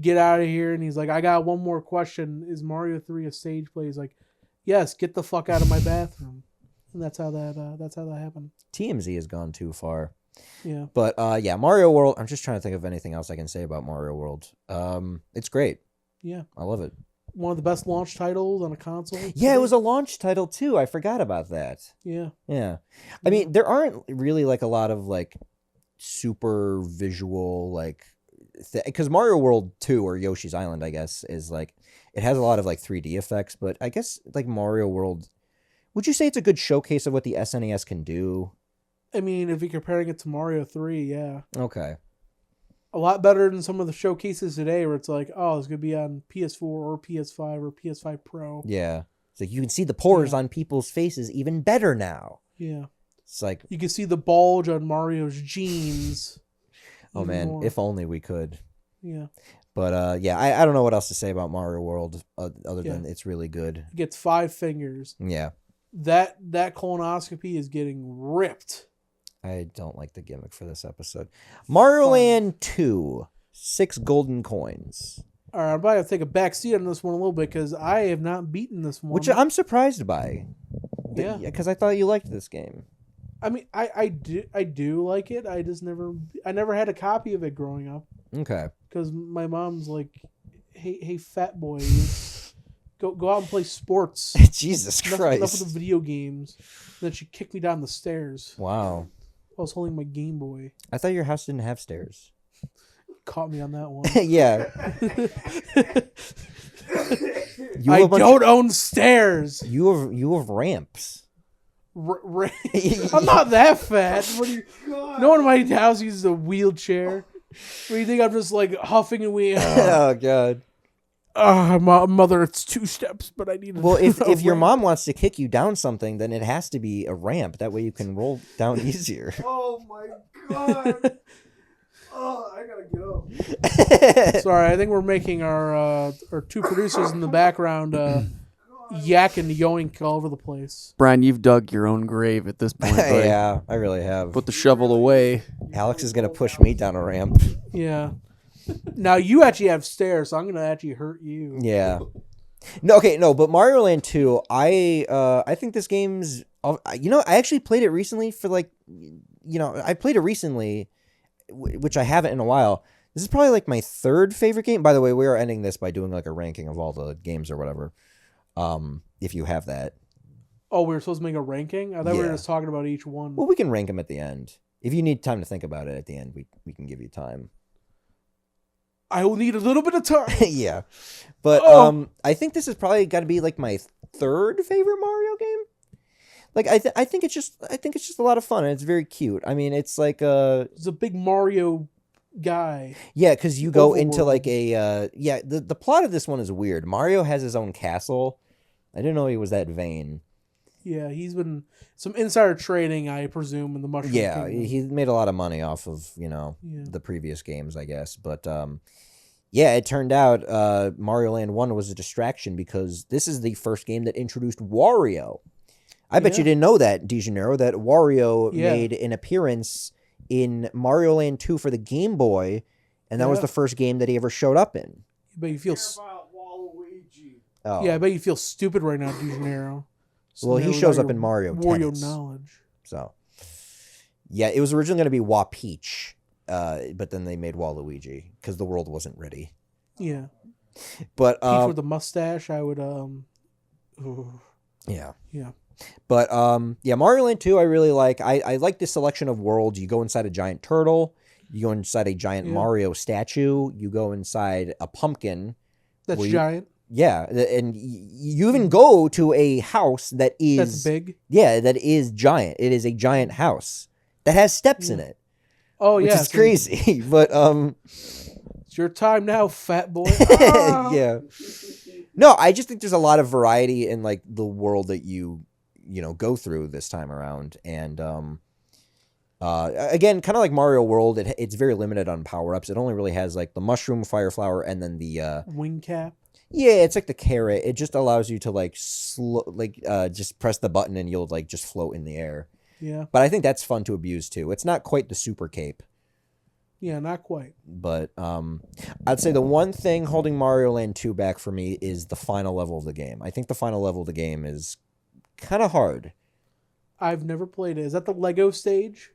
[SPEAKER 1] "Get out of here!" And he's like, "I got one more question: is Mario 3 a stage play?" He's like, "Yes, get the fuck out of my bathroom." And that's how that happened.
[SPEAKER 2] TMZ has gone too far.
[SPEAKER 1] Yeah.
[SPEAKER 2] But yeah, Mario World. I'm just trying to think of anything else I can say about Mario World. It's great.
[SPEAKER 1] Yeah.
[SPEAKER 2] I love it.
[SPEAKER 1] One of the best launch titles on a console.
[SPEAKER 2] Yeah, it was a launch title too. I forgot about that.
[SPEAKER 1] Yeah.
[SPEAKER 2] Yeah. I mean, there aren't really like a lot of like super visual like because Mario World 2 or Yoshi's Island, I guess, is like it has a lot of like 3D effects, but I guess like Mario World, would you say it's a good showcase of what the SNES can do?
[SPEAKER 1] I mean, if you're comparing it to Mario 3, yeah.
[SPEAKER 2] Okay.
[SPEAKER 1] A lot better than some of the showcases today where it's like, oh, it's going to be on PS4 or PS5 or PS5 Pro.
[SPEAKER 2] Yeah. It's like you can see the pores on people's faces even better now.
[SPEAKER 1] Yeah.
[SPEAKER 2] It's like...
[SPEAKER 1] You can see the bulge on Mario's jeans.
[SPEAKER 2] Oh, man. More. If only we could.
[SPEAKER 1] Yeah.
[SPEAKER 2] But, yeah, I don't know what else to say about Mario World other than it's really good.
[SPEAKER 1] It gets 5 fingers.
[SPEAKER 2] Yeah.
[SPEAKER 1] That colonoscopy is getting ripped.
[SPEAKER 2] I don't like the gimmick for this episode. Mario Land 2, 6 golden coins.
[SPEAKER 1] All right, I'm about to take a back seat on this one a little bit because I have not beaten this one.
[SPEAKER 2] Which I'm surprised by.
[SPEAKER 1] Yeah.
[SPEAKER 2] Because I thought you liked this game.
[SPEAKER 1] I mean, I do like it. I never had a copy of it growing up.
[SPEAKER 2] Okay.
[SPEAKER 1] Because my mom's like, hey, fat boy, Go out and play sports.
[SPEAKER 2] Jesus Christ.
[SPEAKER 1] Enough with the video games. And then she kicked me down the stairs.
[SPEAKER 2] Wow.
[SPEAKER 1] I was holding my Game Boy.
[SPEAKER 2] I thought your house didn't have stairs.
[SPEAKER 1] Caught me on that one.
[SPEAKER 2] Yeah.
[SPEAKER 1] I don't own stairs.
[SPEAKER 2] You have ramps.
[SPEAKER 1] I'm not that fat. No one in my house uses a wheelchair. What do you think? I'm just like huffing and wheezing.
[SPEAKER 2] Oh God.
[SPEAKER 1] Mother, it's 2 steps, but I need.
[SPEAKER 2] Well, if your mom wants to kick you down something, then it has to be a ramp. That way you can roll down easier.
[SPEAKER 1] Oh my God. Oh, I gotta get up. Sorry, I think we're making our 2 producers in the background yak and yoink all over the place.
[SPEAKER 3] Brian, you've dug your own grave at this point. Buddy.
[SPEAKER 2] Yeah, I really have.
[SPEAKER 3] Put the shovel away.
[SPEAKER 2] Alex is gonna push me down a ramp.
[SPEAKER 1] Yeah. Now you actually have stairs, so I'm gonna actually hurt you.
[SPEAKER 2] Yeah. No, but Mario Land 2, I think this game's. I actually played it recently for I played it recently, which I haven't in a while. This is probably like my 3rd favorite game. By the way, we are ending this by doing like a ranking of all the games or whatever. If you have that.
[SPEAKER 1] Oh, we were supposed to make a ranking? I thought we were just talking about each one.
[SPEAKER 2] Well, we can rank them at the end. If you need time to think about it at the end, we can give you time.
[SPEAKER 1] I will need a little bit of time.
[SPEAKER 2] Yeah. But I think this is probably got to be like my 3rd favorite Mario game. Like I think it's just a lot of fun and it's very cute. I mean, it's like
[SPEAKER 1] it's a big Mario guy.
[SPEAKER 2] Yeah, because you go into like a the plot of this one is weird. Mario has his own castle. I didn't know he was that vain.
[SPEAKER 1] Yeah, he's been some insider trading, I presume, in the Mushroom Kingdom.
[SPEAKER 2] He made a lot of money off of the previous games, I guess. But it turned out Mario Land 1 was a distraction because this is the first game that introduced Wario. I bet you didn't know that, DeGeneiro, that Wario made an appearance in Mario Land 2 for the Game Boy, and that was the first game that he ever showed up in.
[SPEAKER 1] But you feel I bet you feel stupid right now, DeGeneiro.
[SPEAKER 2] So well, he shows up in Mario
[SPEAKER 1] Wario knowledge.
[SPEAKER 2] So, yeah, it was originally going to be Wa-Peach, but then they made Waluigi because the world wasn't ready.
[SPEAKER 1] Yeah.
[SPEAKER 2] But
[SPEAKER 1] Peach with the mustache, I would
[SPEAKER 2] Yeah.
[SPEAKER 1] Yeah.
[SPEAKER 2] But Mario Land 2 I really like. I like the selection of worlds. You go inside a giant turtle, you go inside a giant Mario statue, you go inside a pumpkin.
[SPEAKER 1] That's giant.
[SPEAKER 2] Yeah, and you even go to a house that is...
[SPEAKER 1] That's big?
[SPEAKER 2] Yeah, that is giant. It is a giant house that has steps in it.
[SPEAKER 1] Oh,
[SPEAKER 2] which is crazy, but...
[SPEAKER 1] It's your time now, fat boy.
[SPEAKER 2] Yeah. No, I just think there's a lot of variety in, like, the world that you go through this time around, and... again, kind of like Mario World, it's very limited on power-ups. It only really has, like, the mushroom, fire flower, and then the...
[SPEAKER 1] wing cap?
[SPEAKER 2] Yeah, it's like the carrot. It just allows you to like just press the button and you'll like just float in the air.
[SPEAKER 1] Yeah.
[SPEAKER 2] But I think that's fun to abuse too. It's not quite the super cape.
[SPEAKER 1] Yeah, not quite.
[SPEAKER 2] But I'd say the one thing holding Mario Land 2 back for me is the final level of the game. I think the final level of the game is kind of hard.
[SPEAKER 1] I've never played it. Is that the Lego stage?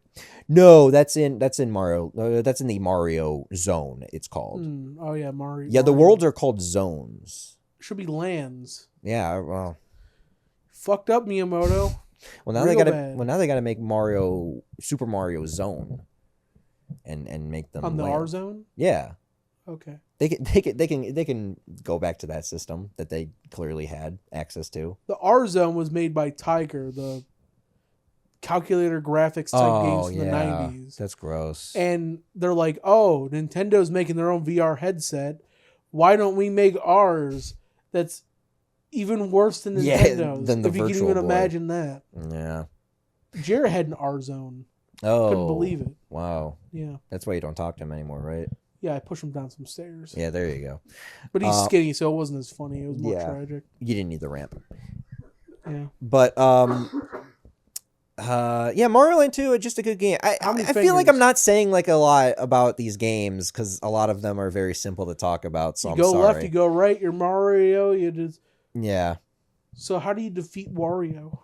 [SPEAKER 2] No, that's in Mario. That's in the Mario zone. It's called.
[SPEAKER 1] Oh yeah, Mario.
[SPEAKER 2] Yeah, the worlds are called zones.
[SPEAKER 1] Should be lands.
[SPEAKER 2] Yeah, well,
[SPEAKER 1] fucked up, Miyamoto.
[SPEAKER 2] Well, now they gotta make Super Mario Zone, and make them
[SPEAKER 1] on the
[SPEAKER 2] land.
[SPEAKER 1] R zone.
[SPEAKER 2] Yeah.
[SPEAKER 1] Okay.
[SPEAKER 2] They can go back to that system that they clearly had access to.
[SPEAKER 1] The R zone was made by Tiger, the calculator graphics type games from the 90s.
[SPEAKER 2] That's gross.
[SPEAKER 1] And they're like, oh, Nintendo's making their own VR headset. Why don't we make ours that's even worse than Nintendo's?
[SPEAKER 2] Than the
[SPEAKER 1] if you can even imagine that.
[SPEAKER 2] Yeah.
[SPEAKER 1] Jared had an R zone.
[SPEAKER 2] Oh.
[SPEAKER 1] Couldn't believe it.
[SPEAKER 2] Wow.
[SPEAKER 1] Yeah.
[SPEAKER 2] That's why you don't talk to him anymore, right?
[SPEAKER 1] Yeah, I pushed him down some stairs.
[SPEAKER 2] Yeah, there you go.
[SPEAKER 1] But he's skinny, so it wasn't as funny. It was more tragic.
[SPEAKER 2] You didn't need the ramp.
[SPEAKER 1] Yeah.
[SPEAKER 2] But Mario Land 2 is just a good game. I feel like I'm not saying like a lot about these games because a lot of them are very simple to talk about. So
[SPEAKER 1] you
[SPEAKER 2] I'm
[SPEAKER 1] go
[SPEAKER 2] sorry.
[SPEAKER 1] left, you go right. You're Mario. You just So how do you defeat Wario?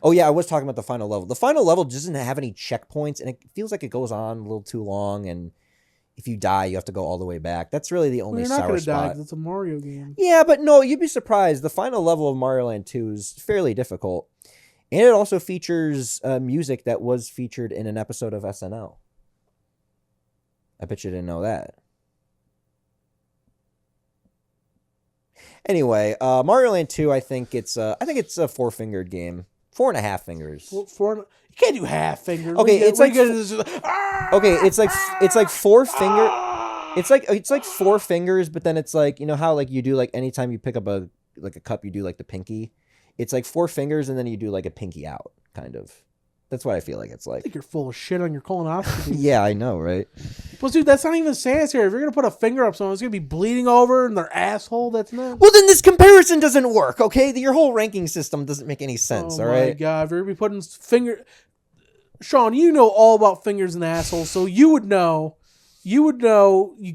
[SPEAKER 2] Oh yeah, I was talking about the final level. The final level doesn't have any checkpoints, and it feels like it goes on a little too long, and if you die, you have to go all the way back. That's really the only
[SPEAKER 1] you're not
[SPEAKER 2] sour
[SPEAKER 1] gonna
[SPEAKER 2] spot.
[SPEAKER 1] die 'cause it's a Mario game.
[SPEAKER 2] Yeah, but no, you'd be surprised. The final level of Mario Land 2 is fairly difficult. And it also features music that was featured in an episode of SNL. I bet you didn't know that. Anyway, Mario Land 2, I think it's a 4-fingered game. 4.5 fingers.
[SPEAKER 1] You can't do half fingers.
[SPEAKER 2] Okay, it's like it's like 4 finger. It's like 4 fingers, but then it's like, you know how like you do like anytime you pick up a cup, you do like the pinky. It's like 4 fingers, and then you do like a pinky out, kind of. That's what I feel like it's like.
[SPEAKER 1] I think you're full of shit on your colonoscopy.
[SPEAKER 2] Yeah, I know, right?
[SPEAKER 1] But dude, that's not even sanitary. If you're gonna put a finger up someone, it's gonna be bleeding over in their asshole. That's not.
[SPEAKER 2] Well, then this comparison doesn't work. Okay, your whole ranking system doesn't make any sense.
[SPEAKER 1] Oh
[SPEAKER 2] all right.
[SPEAKER 1] my god, if you're gonna be putting Sean, you know all about fingers and assholes, so you would know. You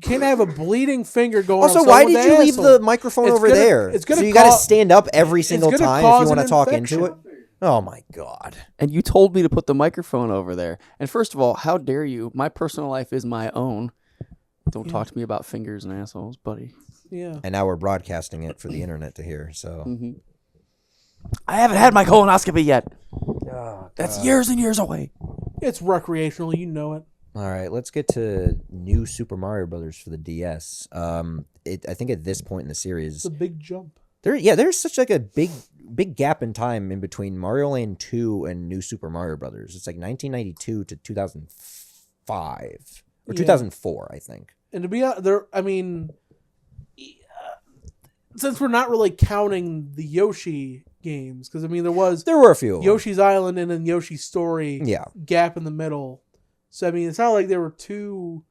[SPEAKER 1] can't have a bleeding finger going.
[SPEAKER 2] Also, why did you leave the microphone over there?
[SPEAKER 1] It's gonna.
[SPEAKER 2] So you got to stand up every single time if you want to talk
[SPEAKER 1] infection.
[SPEAKER 2] into it. Oh my god!
[SPEAKER 3] And you told me to put the microphone over there. And first of all, how dare you? My personal life is my own. Don't talk to me about fingers and assholes, buddy.
[SPEAKER 1] Yeah.
[SPEAKER 2] And now we're broadcasting it for the internet to hear. So
[SPEAKER 3] I haven't had my colonoscopy yet.
[SPEAKER 2] Oh,
[SPEAKER 3] that's years and years away.
[SPEAKER 1] It's recreational, you know it.
[SPEAKER 2] All right, let's get to New Super Mario Brothers for the DS. I think at this point in the series,
[SPEAKER 1] it's a big jump.
[SPEAKER 2] There's such like a big gap in time in between Mario Land 2 and New Super Mario Brothers. It's like 1992 to 2005 or 2004, I think.
[SPEAKER 1] And to be there, I mean, since we're not really counting the Yoshi games, because I mean there were
[SPEAKER 2] a few
[SPEAKER 1] Yoshi's Island and then Yoshi's Story gap in the middle. So I mean it's not like they were too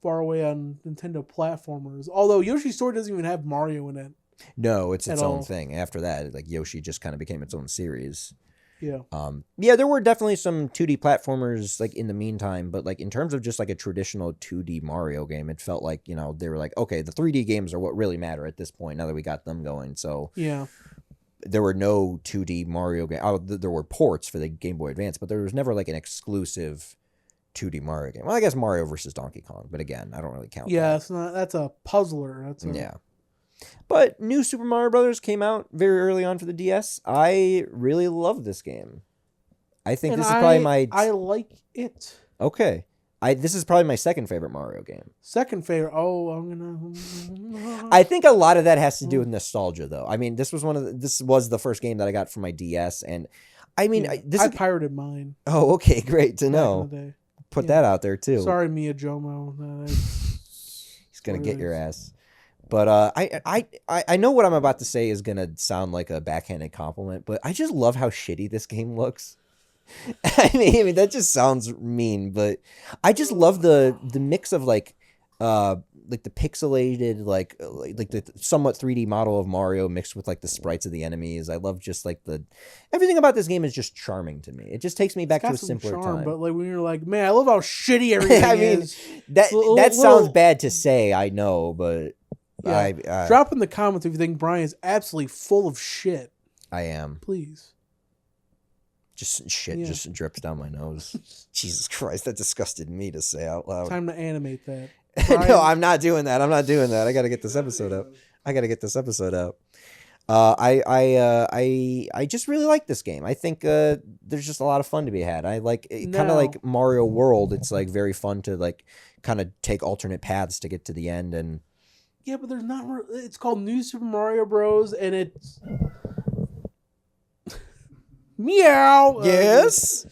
[SPEAKER 1] far away on Nintendo platformers. Although Yoshi's Story doesn't even have Mario in it.
[SPEAKER 2] No, it's its own thing. After that, like Yoshi just kind of became its own series.
[SPEAKER 1] Yeah.
[SPEAKER 2] There were definitely some 2D platformers like in the meantime, but like in terms of just like a traditional 2D Mario game, it felt like, you know, they were like, okay, the 3D games are what really matter at this point now that we got them going. So
[SPEAKER 1] yeah.
[SPEAKER 2] There were no 2D Mario games. There were ports for the Game Boy Advance, but there was never like an exclusive 2D Mario game. Well, I guess Mario versus Donkey Kong, but again, I don't really count that.
[SPEAKER 1] Yeah, it's not. That's a puzzler.
[SPEAKER 2] Yeah. But New Super Mario Brothers came out very early on for the DS. I really love this game. I think this is probably
[SPEAKER 1] I like it.
[SPEAKER 2] Okay. This is probably my second favorite Mario game.
[SPEAKER 1] Second favorite. Oh, I'm gonna.
[SPEAKER 2] I think a lot of that has to do with nostalgia, though. I mean, this was the first game that I got for my DS, and I mean,
[SPEAKER 1] I pirated mine.
[SPEAKER 2] Oh, okay, great to know. Put that out there too.
[SPEAKER 1] Sorry, Mia Jomo.
[SPEAKER 2] He's gonna get your ass. But I know what I'm about to say is gonna sound like a backhanded compliment, but I just love how shitty this game looks. I mean that just sounds mean, but I just love the mix of like the pixelated like the somewhat 3D model of Mario mixed with like the sprites of the enemies. I love just like everything about this game is just charming to me. It just takes me back to a simpler time.
[SPEAKER 1] But like when you're like, man, I love how shitty everything
[SPEAKER 2] I mean,
[SPEAKER 1] is.
[SPEAKER 2] That sounds bad to say, I know, but
[SPEAKER 1] yeah. Drop in the comments if you think Brian is absolutely full of shit.
[SPEAKER 2] I am.
[SPEAKER 1] Please.
[SPEAKER 2] Just shit just drips down my nose. Jesus Christ, that disgusted me to say out loud.
[SPEAKER 1] Time to animate that.
[SPEAKER 2] No, I'm not doing that. I got to get this episode up. I just really like this game. I think there's just a lot of fun to be had. I like kind of like Mario World. It's like very fun to like kind of take alternate paths to get to the end. And
[SPEAKER 1] yeah, but there's not. It's called New Super Mario Bros. And it's meow.
[SPEAKER 2] Yes.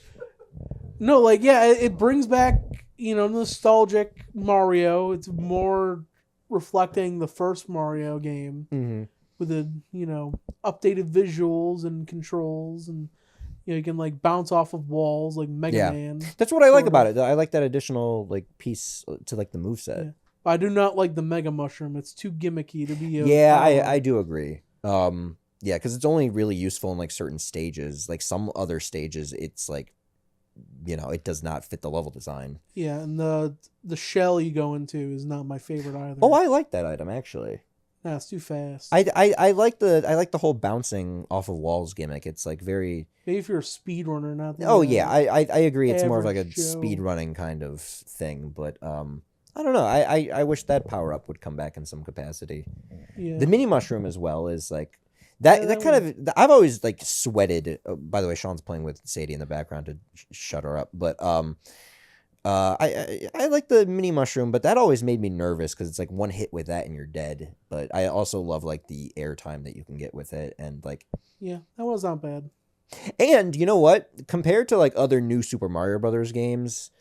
[SPEAKER 1] No, like it brings back nostalgic Mario. It's more reflecting the first Mario game with the updated visuals and controls, and you can like bounce off of walls like Mega Man.
[SPEAKER 2] That's what I like about it. I like that additional like piece to like the moveset.
[SPEAKER 1] Yeah. I do not like the Mega Mushroom. It's too gimmicky to be.
[SPEAKER 2] I do agree. Yeah, because it's only really useful in like certain stages. Like some other stages, it's like, it does not fit the level design.
[SPEAKER 1] Yeah, and the shell you go into is not my favorite either.
[SPEAKER 2] Oh, I like that item actually.
[SPEAKER 1] No, it's too fast.
[SPEAKER 2] I like the whole bouncing off of walls gimmick. It's like very.
[SPEAKER 1] Maybe if you're a speedrunner, not.
[SPEAKER 2] Oh yeah, I agree. It's more of like a speed running kind of thing, but I don't know. I wish that power up would come back in some capacity.
[SPEAKER 1] Yeah.
[SPEAKER 2] The mini mushroom as well is like that. Yeah, that kind of. I've always like sweated. By the way, Sean's playing with Sadie in the background to shut her up. But I like the mini mushroom, but that always made me nervous because it's like one hit with that and you're dead. But I also love like the air time that you can get with it, and like.
[SPEAKER 1] Yeah, that was not bad.
[SPEAKER 2] And you know what? Compared to like other new Super Mario Brothers games.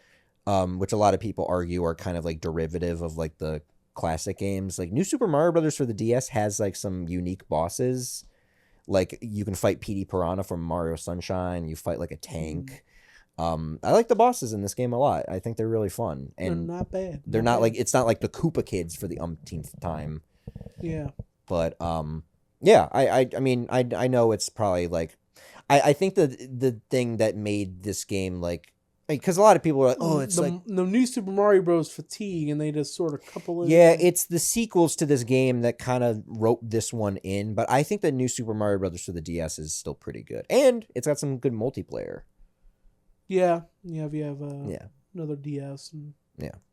[SPEAKER 2] Which a lot of people argue are kind of like derivative of like the classic games. Like New Super Mario Brothers for the DS has like some unique bosses. Like you can fight Petey Piranha from Mario Sunshine. You fight like a tank. I like the bosses in this game a lot. I think they're really fun. And
[SPEAKER 1] they're not bad.
[SPEAKER 2] They're not like, it's not like the Koopa Kids for the umpteenth time.
[SPEAKER 1] Yeah.
[SPEAKER 2] But yeah, I mean I know it's probably like I think the thing that made this game like. Because a lot of people are like, oh, it's like...
[SPEAKER 1] The new Super Mario Bros. Fatigue, and they just sort of couple it.
[SPEAKER 2] Yeah, it's the sequels to this game that kind of wrote this one in. But I think that new Super Mario Brothers for the DS is still pretty good. And it's got some good multiplayer.
[SPEAKER 1] Yeah. Yeah, if you have another DS and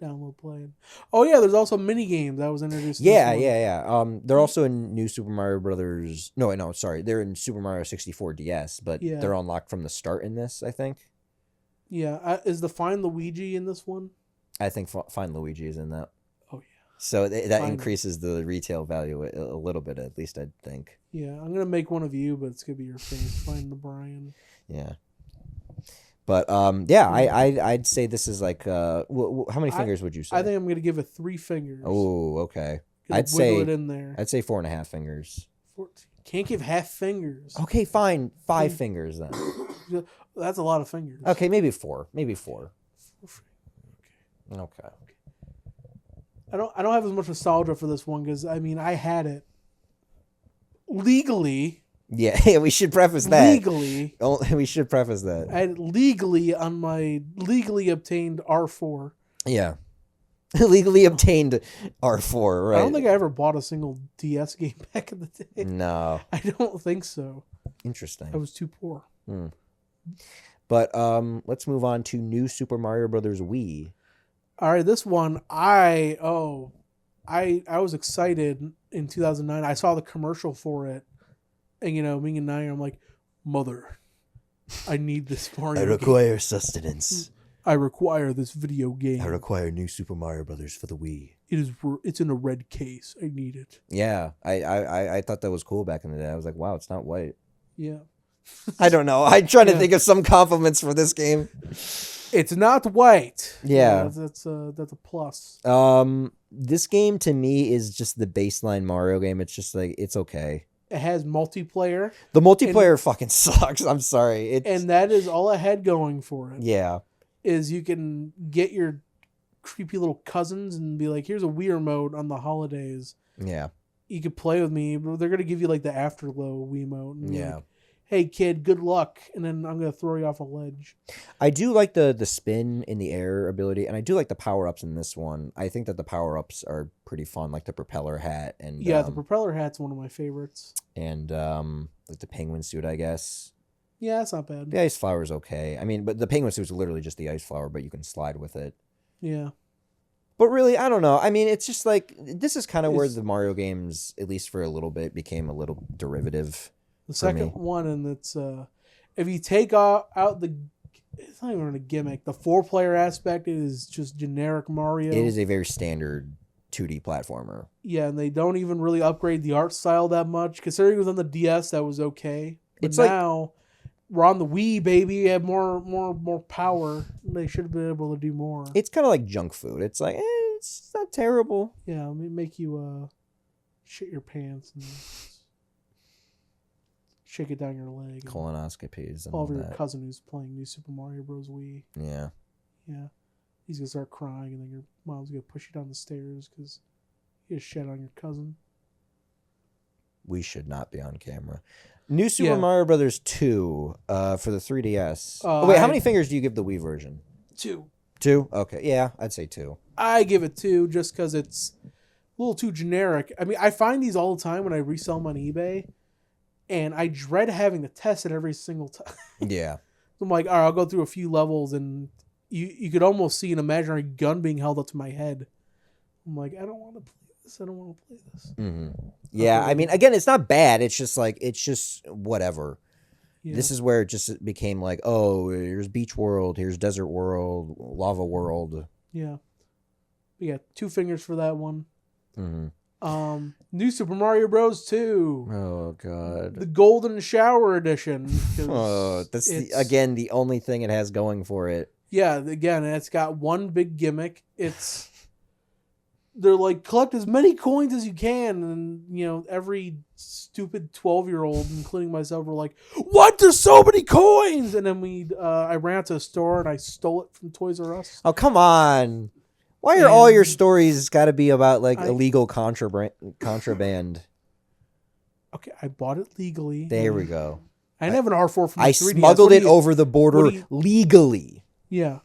[SPEAKER 1] download playing. Oh, yeah, there's also mini games that was introduced.
[SPEAKER 2] Yeah. They're also in new Super Mario Brothers... No, sorry. They're in Super Mario 64 DS, but they're unlocked from the start in this, I think.
[SPEAKER 1] Yeah, is the Find Luigi in this one?
[SPEAKER 2] I think Find Luigi is in that.
[SPEAKER 1] Oh, yeah.
[SPEAKER 2] So that increases the retail value a little bit, at least I think.
[SPEAKER 1] Yeah, I'm going to make one of you, but it's going to be your face, Find the Brian.
[SPEAKER 2] Yeah. But, I'd say this is like, how many fingers would you say?
[SPEAKER 1] I think I'm going to give it 3 fingers.
[SPEAKER 2] Oh, okay.
[SPEAKER 1] I'd say it in there.
[SPEAKER 2] I'd say 4.5 fingers.
[SPEAKER 1] 14. Can't give half fingers.
[SPEAKER 2] Okay, fine. 5 fingers then.
[SPEAKER 1] That's a lot of fingers.
[SPEAKER 2] Okay, maybe 4. Maybe 4. Okay.
[SPEAKER 1] I don't have as much nostalgia for this one because I mean I had it legally.
[SPEAKER 2] Yeah, we should preface that.
[SPEAKER 1] Legally.
[SPEAKER 2] We should preface that.
[SPEAKER 1] I had it legally on my legally obtained R4.
[SPEAKER 2] Yeah. Legally obtained R4, right?
[SPEAKER 1] I don't think I ever bought a single DS game back in the day.
[SPEAKER 2] No.
[SPEAKER 1] I don't think so.
[SPEAKER 2] Interesting.
[SPEAKER 1] I was too poor.
[SPEAKER 2] But let's move on to New Super Mario Brothers Wii.
[SPEAKER 1] All right, this one I was excited in 2009. I saw the commercial for it, and me and Naya, I'm like, Mother, I need this Mario.
[SPEAKER 2] I require sustenance.
[SPEAKER 1] I require this video game.
[SPEAKER 2] I require New Super Mario Brothers for the Wii.
[SPEAKER 1] It's in a red case. I need it.
[SPEAKER 2] Yeah, I thought that was cool back in the day. I was like, wow, it's not white.
[SPEAKER 1] Yeah.
[SPEAKER 2] I don't know. I'm trying to think of some compliments for this game.
[SPEAKER 1] It's not white.
[SPEAKER 2] Yeah.
[SPEAKER 1] That's a plus.
[SPEAKER 2] This game to me is just the baseline Mario game. It's just like, it's okay.
[SPEAKER 1] It has multiplayer.
[SPEAKER 2] The multiplayer fucking sucks. I'm sorry.
[SPEAKER 1] And that is all it had going for it.
[SPEAKER 2] Yeah.
[SPEAKER 1] Is you can get your creepy little cousins and be like, here's a Wii remote on the holidays.
[SPEAKER 2] Yeah.
[SPEAKER 1] You could play with me, but they're going to give you like the Afterglow Wiimote.
[SPEAKER 2] Yeah.
[SPEAKER 1] Like, hey kid, good luck, and then I'm gonna throw you off a ledge.
[SPEAKER 2] I do like the spin in the air ability, and I do like the power-ups in this one. I think that the power-ups are pretty fun, like the propeller hat and
[SPEAKER 1] the propeller hat's one of my favorites.
[SPEAKER 2] And like the penguin suit, I guess.
[SPEAKER 1] Yeah, that's not bad.
[SPEAKER 2] The ice flower's okay. I mean, but the penguin suit's literally just the ice flower, but you can slide with it.
[SPEAKER 1] Yeah.
[SPEAKER 2] But really, I don't know. I mean, it's just like this is kind of where the Mario games, at least for a little bit, became a little derivative.
[SPEAKER 1] The second one, and it's if you take out the, it's not even a gimmick. The 4-player aspect is just generic Mario.
[SPEAKER 2] It is a very standard 2D platformer.
[SPEAKER 1] Yeah, and they don't even really upgrade the art style that much. Considering it was on the DS, that was okay. But
[SPEAKER 2] it's
[SPEAKER 1] now we're on the Wii, baby. You have more power. They should have been able to do more.
[SPEAKER 2] It's kind of like junk food. It's like it's not terrible.
[SPEAKER 1] Yeah, let me make you shit your pants and shake it down your leg.
[SPEAKER 2] Colonoscopies. And
[SPEAKER 1] all over your cousin who's playing New Super Mario Bros. Wii.
[SPEAKER 2] Yeah.
[SPEAKER 1] Yeah. He's going to start crying, and then your mom's going to push you down the stairs because you just shit on your cousin.
[SPEAKER 2] We should not be on camera. New Super Mario Brothers 2 for the 3DS. Wait, how many fingers do you give the Wii version?
[SPEAKER 1] 2.
[SPEAKER 2] 2? Okay. Yeah, I'd say 2.
[SPEAKER 1] I give it 2 just because it's a little too generic. I mean, I find these all the time when I resell them on eBay. And I dread having to test it every single time.
[SPEAKER 2] Yeah.
[SPEAKER 1] I'm like, all right, I'll go through a few levels, and you could almost see an imaginary gun being held up to my head. I'm like, I don't want to play this. I don't want to play this.
[SPEAKER 2] Mm-hmm. Yeah, I mean, again, it's not bad. It's just whatever. Yeah. This is where it just became like, oh, here's Beach World, here's Desert World, Lava World.
[SPEAKER 1] Yeah. We got 2 fingers for that one.
[SPEAKER 2] Mm-hmm.
[SPEAKER 1] New Super Mario Bros. 2.
[SPEAKER 2] Oh, God.
[SPEAKER 1] The Golden Shower Edition.
[SPEAKER 2] Oh, that's again the only thing it has going for it.
[SPEAKER 1] Yeah, again, it's got one big gimmick. They're like, collect as many coins as you can, and every stupid 12-year-old, including myself, were like, "What? There's so many coins!" And then I ran out to a store and I stole it from Toys R Us.
[SPEAKER 2] Oh, come on! Why are all your stories got to be about illegal contraband?
[SPEAKER 1] Okay, I bought it legally.
[SPEAKER 2] There we go.
[SPEAKER 1] I didn't have an R4 from the 3DS.
[SPEAKER 2] I smuggled it over the border legally.
[SPEAKER 1] Yeah.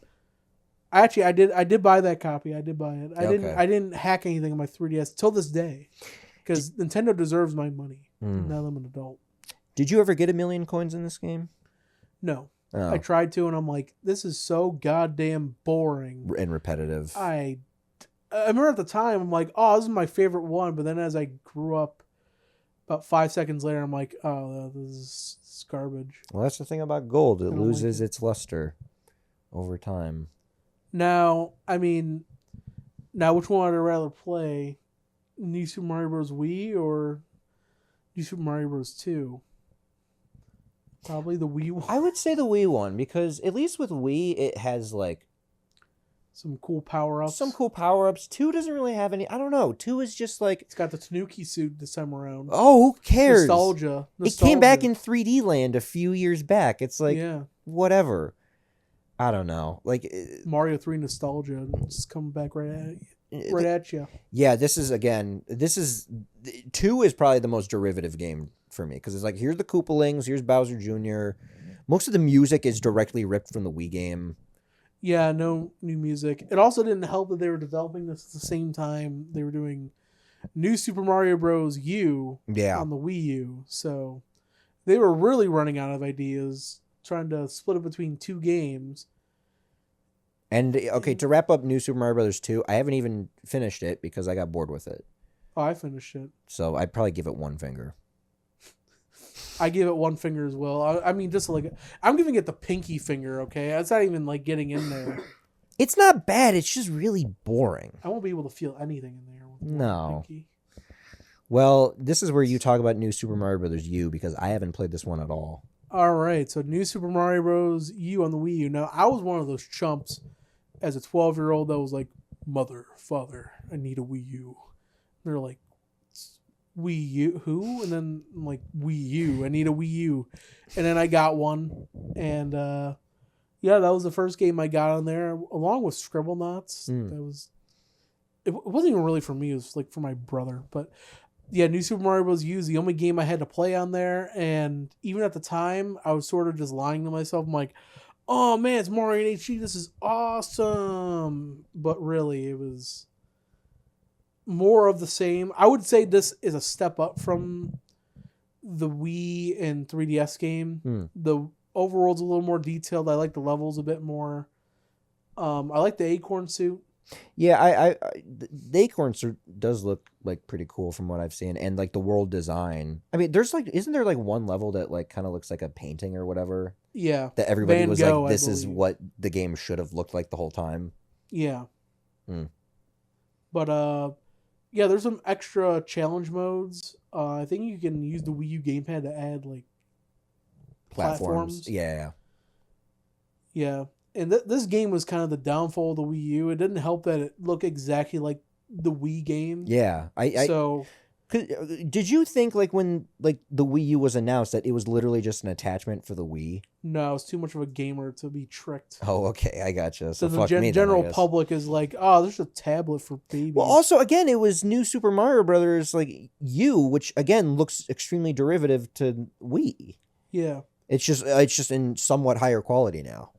[SPEAKER 1] I did buy that copy. I did buy it. I didn't hack anything on my 3DS till this day, because Nintendo deserves my money. Now that I'm an adult.
[SPEAKER 2] Did you ever get 1 million coins in this game?
[SPEAKER 1] No. Oh. I tried to, and I'm like, this is so goddamn boring
[SPEAKER 2] and repetitive.
[SPEAKER 1] I remember at the time, I'm like, oh, this is my favorite one. But then as I grew up, about 5 seconds later, I'm like, oh, this is garbage.
[SPEAKER 2] Well, that's the thing about gold. It loses its luster over time.
[SPEAKER 1] Now, which one would I rather play? New Super Mario Bros. Wii or New Super Mario Bros. 2? Probably the Wii one.
[SPEAKER 2] I would say the Wii one, because at least with Wii, it has
[SPEAKER 1] some cool power-ups.
[SPEAKER 2] 2 doesn't really have any. I don't know. 2 is just
[SPEAKER 1] it's got the Tanuki suit this time around.
[SPEAKER 2] Oh, who cares?
[SPEAKER 1] Nostalgia.
[SPEAKER 2] It came back in 3D Land a few years back. It's whatever. I don't know.
[SPEAKER 1] Mario 3 nostalgia just coming back right at you.
[SPEAKER 2] Yeah, 2 is probably the most derivative game for me, because it's here's the Koopalings, here's Bowser Jr. Most of the music is directly ripped from the Wii game.
[SPEAKER 1] Yeah, no new music. It also didn't help that they were developing this at the same time they were doing New Super Mario Bros. U on the Wii U. So they were really running out of ideas, trying to split it between 2 games.
[SPEAKER 2] And, okay, to wrap up New Super Mario Bros. 2, I haven't even finished it because I got bored with it.
[SPEAKER 1] Oh, I finished it.
[SPEAKER 2] So I'd probably give it 1 finger.
[SPEAKER 1] I give it 1 finger as well. I'm giving it the pinky finger, okay? It's not even getting in there.
[SPEAKER 2] It's not bad. It's just really boring.
[SPEAKER 1] I won't be able to feel anything in there.
[SPEAKER 2] No. Pinky. Well, this is where you talk about New Super Mario Bros. U, because I haven't played this one at all.
[SPEAKER 1] All right, so New Super Mario Bros. U on the Wii U. Now, I was one of those chumps as a 12-year-old that was like, Mother, Father, I need a Wii U. And they're like, Wii U? Who? And then I'm like, Wii U. I need a Wii U. And then I got one. And, that was the first game I got on there, along with Scribblenauts. It wasn't even really for me. It was for my brother. But, yeah, New Super Mario Bros. U is the only game I had to play on there. And even at the time, I was sort of just lying to myself. I'm like, oh, man, it's Mario in HD. This is awesome. But really, it was more of the same. I would say this is a step up from the Wii and 3DS game. The overworld's a little more detailed. I like the levels a bit more. I like the acorn suit.
[SPEAKER 2] Yeah, the acorn suit does look pretty cool from what I've seen, and the world design. I mean, there's isn't there one level that kind of looks like a painting or whatever?
[SPEAKER 1] Yeah,
[SPEAKER 2] that everybody was Gogh, this is what the game should have looked like the whole time.
[SPEAKER 1] Yeah. But there's some extra challenge modes. I think you can use the Wii U gamepad to add platforms.
[SPEAKER 2] Yeah.
[SPEAKER 1] And this game was kind of the downfall of the Wii U. It didn't help that it looked exactly like the Wii game.
[SPEAKER 2] Yeah. Did you think when the Wii U was announced that it was literally just an attachment for the Wii?
[SPEAKER 1] No, it's too much of a gamer to be tricked.
[SPEAKER 2] Oh, okay, I gotcha. So
[SPEAKER 1] the general public is like, oh, there's a tablet for babies.
[SPEAKER 2] Well, also, again, it was New Super Mario Brothers U, which again looks extremely derivative to Wii.
[SPEAKER 1] Yeah.
[SPEAKER 2] It's just in somewhat higher quality now.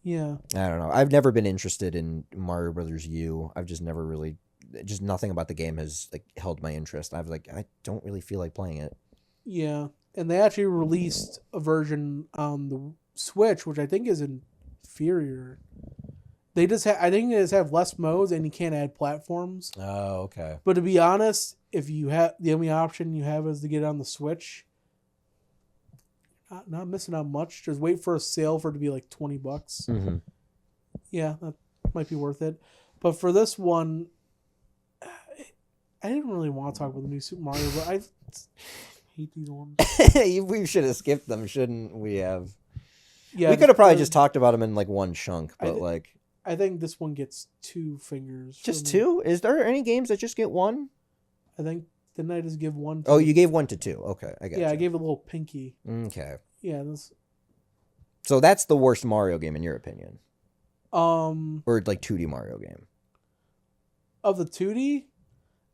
[SPEAKER 1] Yeah.
[SPEAKER 2] I don't know. I've never been interested in Mario Brothers U. I've just never really, just nothing about the game has held my interest. I don't really feel like playing it.
[SPEAKER 1] Yeah. And they actually released a version on the Switch, which I think is inferior They just I think they just have less modes and you can't add platforms.
[SPEAKER 2] Oh, okay.
[SPEAKER 1] But to be honest, if you have the only option you have is to get it on the Switch, not missing out much. Just wait for a sale for it to be like $20.
[SPEAKER 2] Mm-hmm.
[SPEAKER 1] Yeah, that might be worth it. But for this one, I didn't really want to talk about the new Super Mario, but I hate these ones.
[SPEAKER 2] We should have skipped them, shouldn't we have?
[SPEAKER 1] Yeah,
[SPEAKER 2] we could have probably just taled about them in like one chunk, but
[SPEAKER 1] I think this one gets 2 fingers.
[SPEAKER 2] Just 2? Is there any games that just get 1?
[SPEAKER 1] I think didn't I just give 1?
[SPEAKER 2] Oh, you gave 1 to 2. Okay, I got you.
[SPEAKER 1] Yeah, I gave a little pinky.
[SPEAKER 2] Okay.
[SPEAKER 1] Yeah,
[SPEAKER 2] so that's the worst Mario game in your opinion?
[SPEAKER 1] Or
[SPEAKER 2] like 2D Mario game?
[SPEAKER 1] Of the 2D?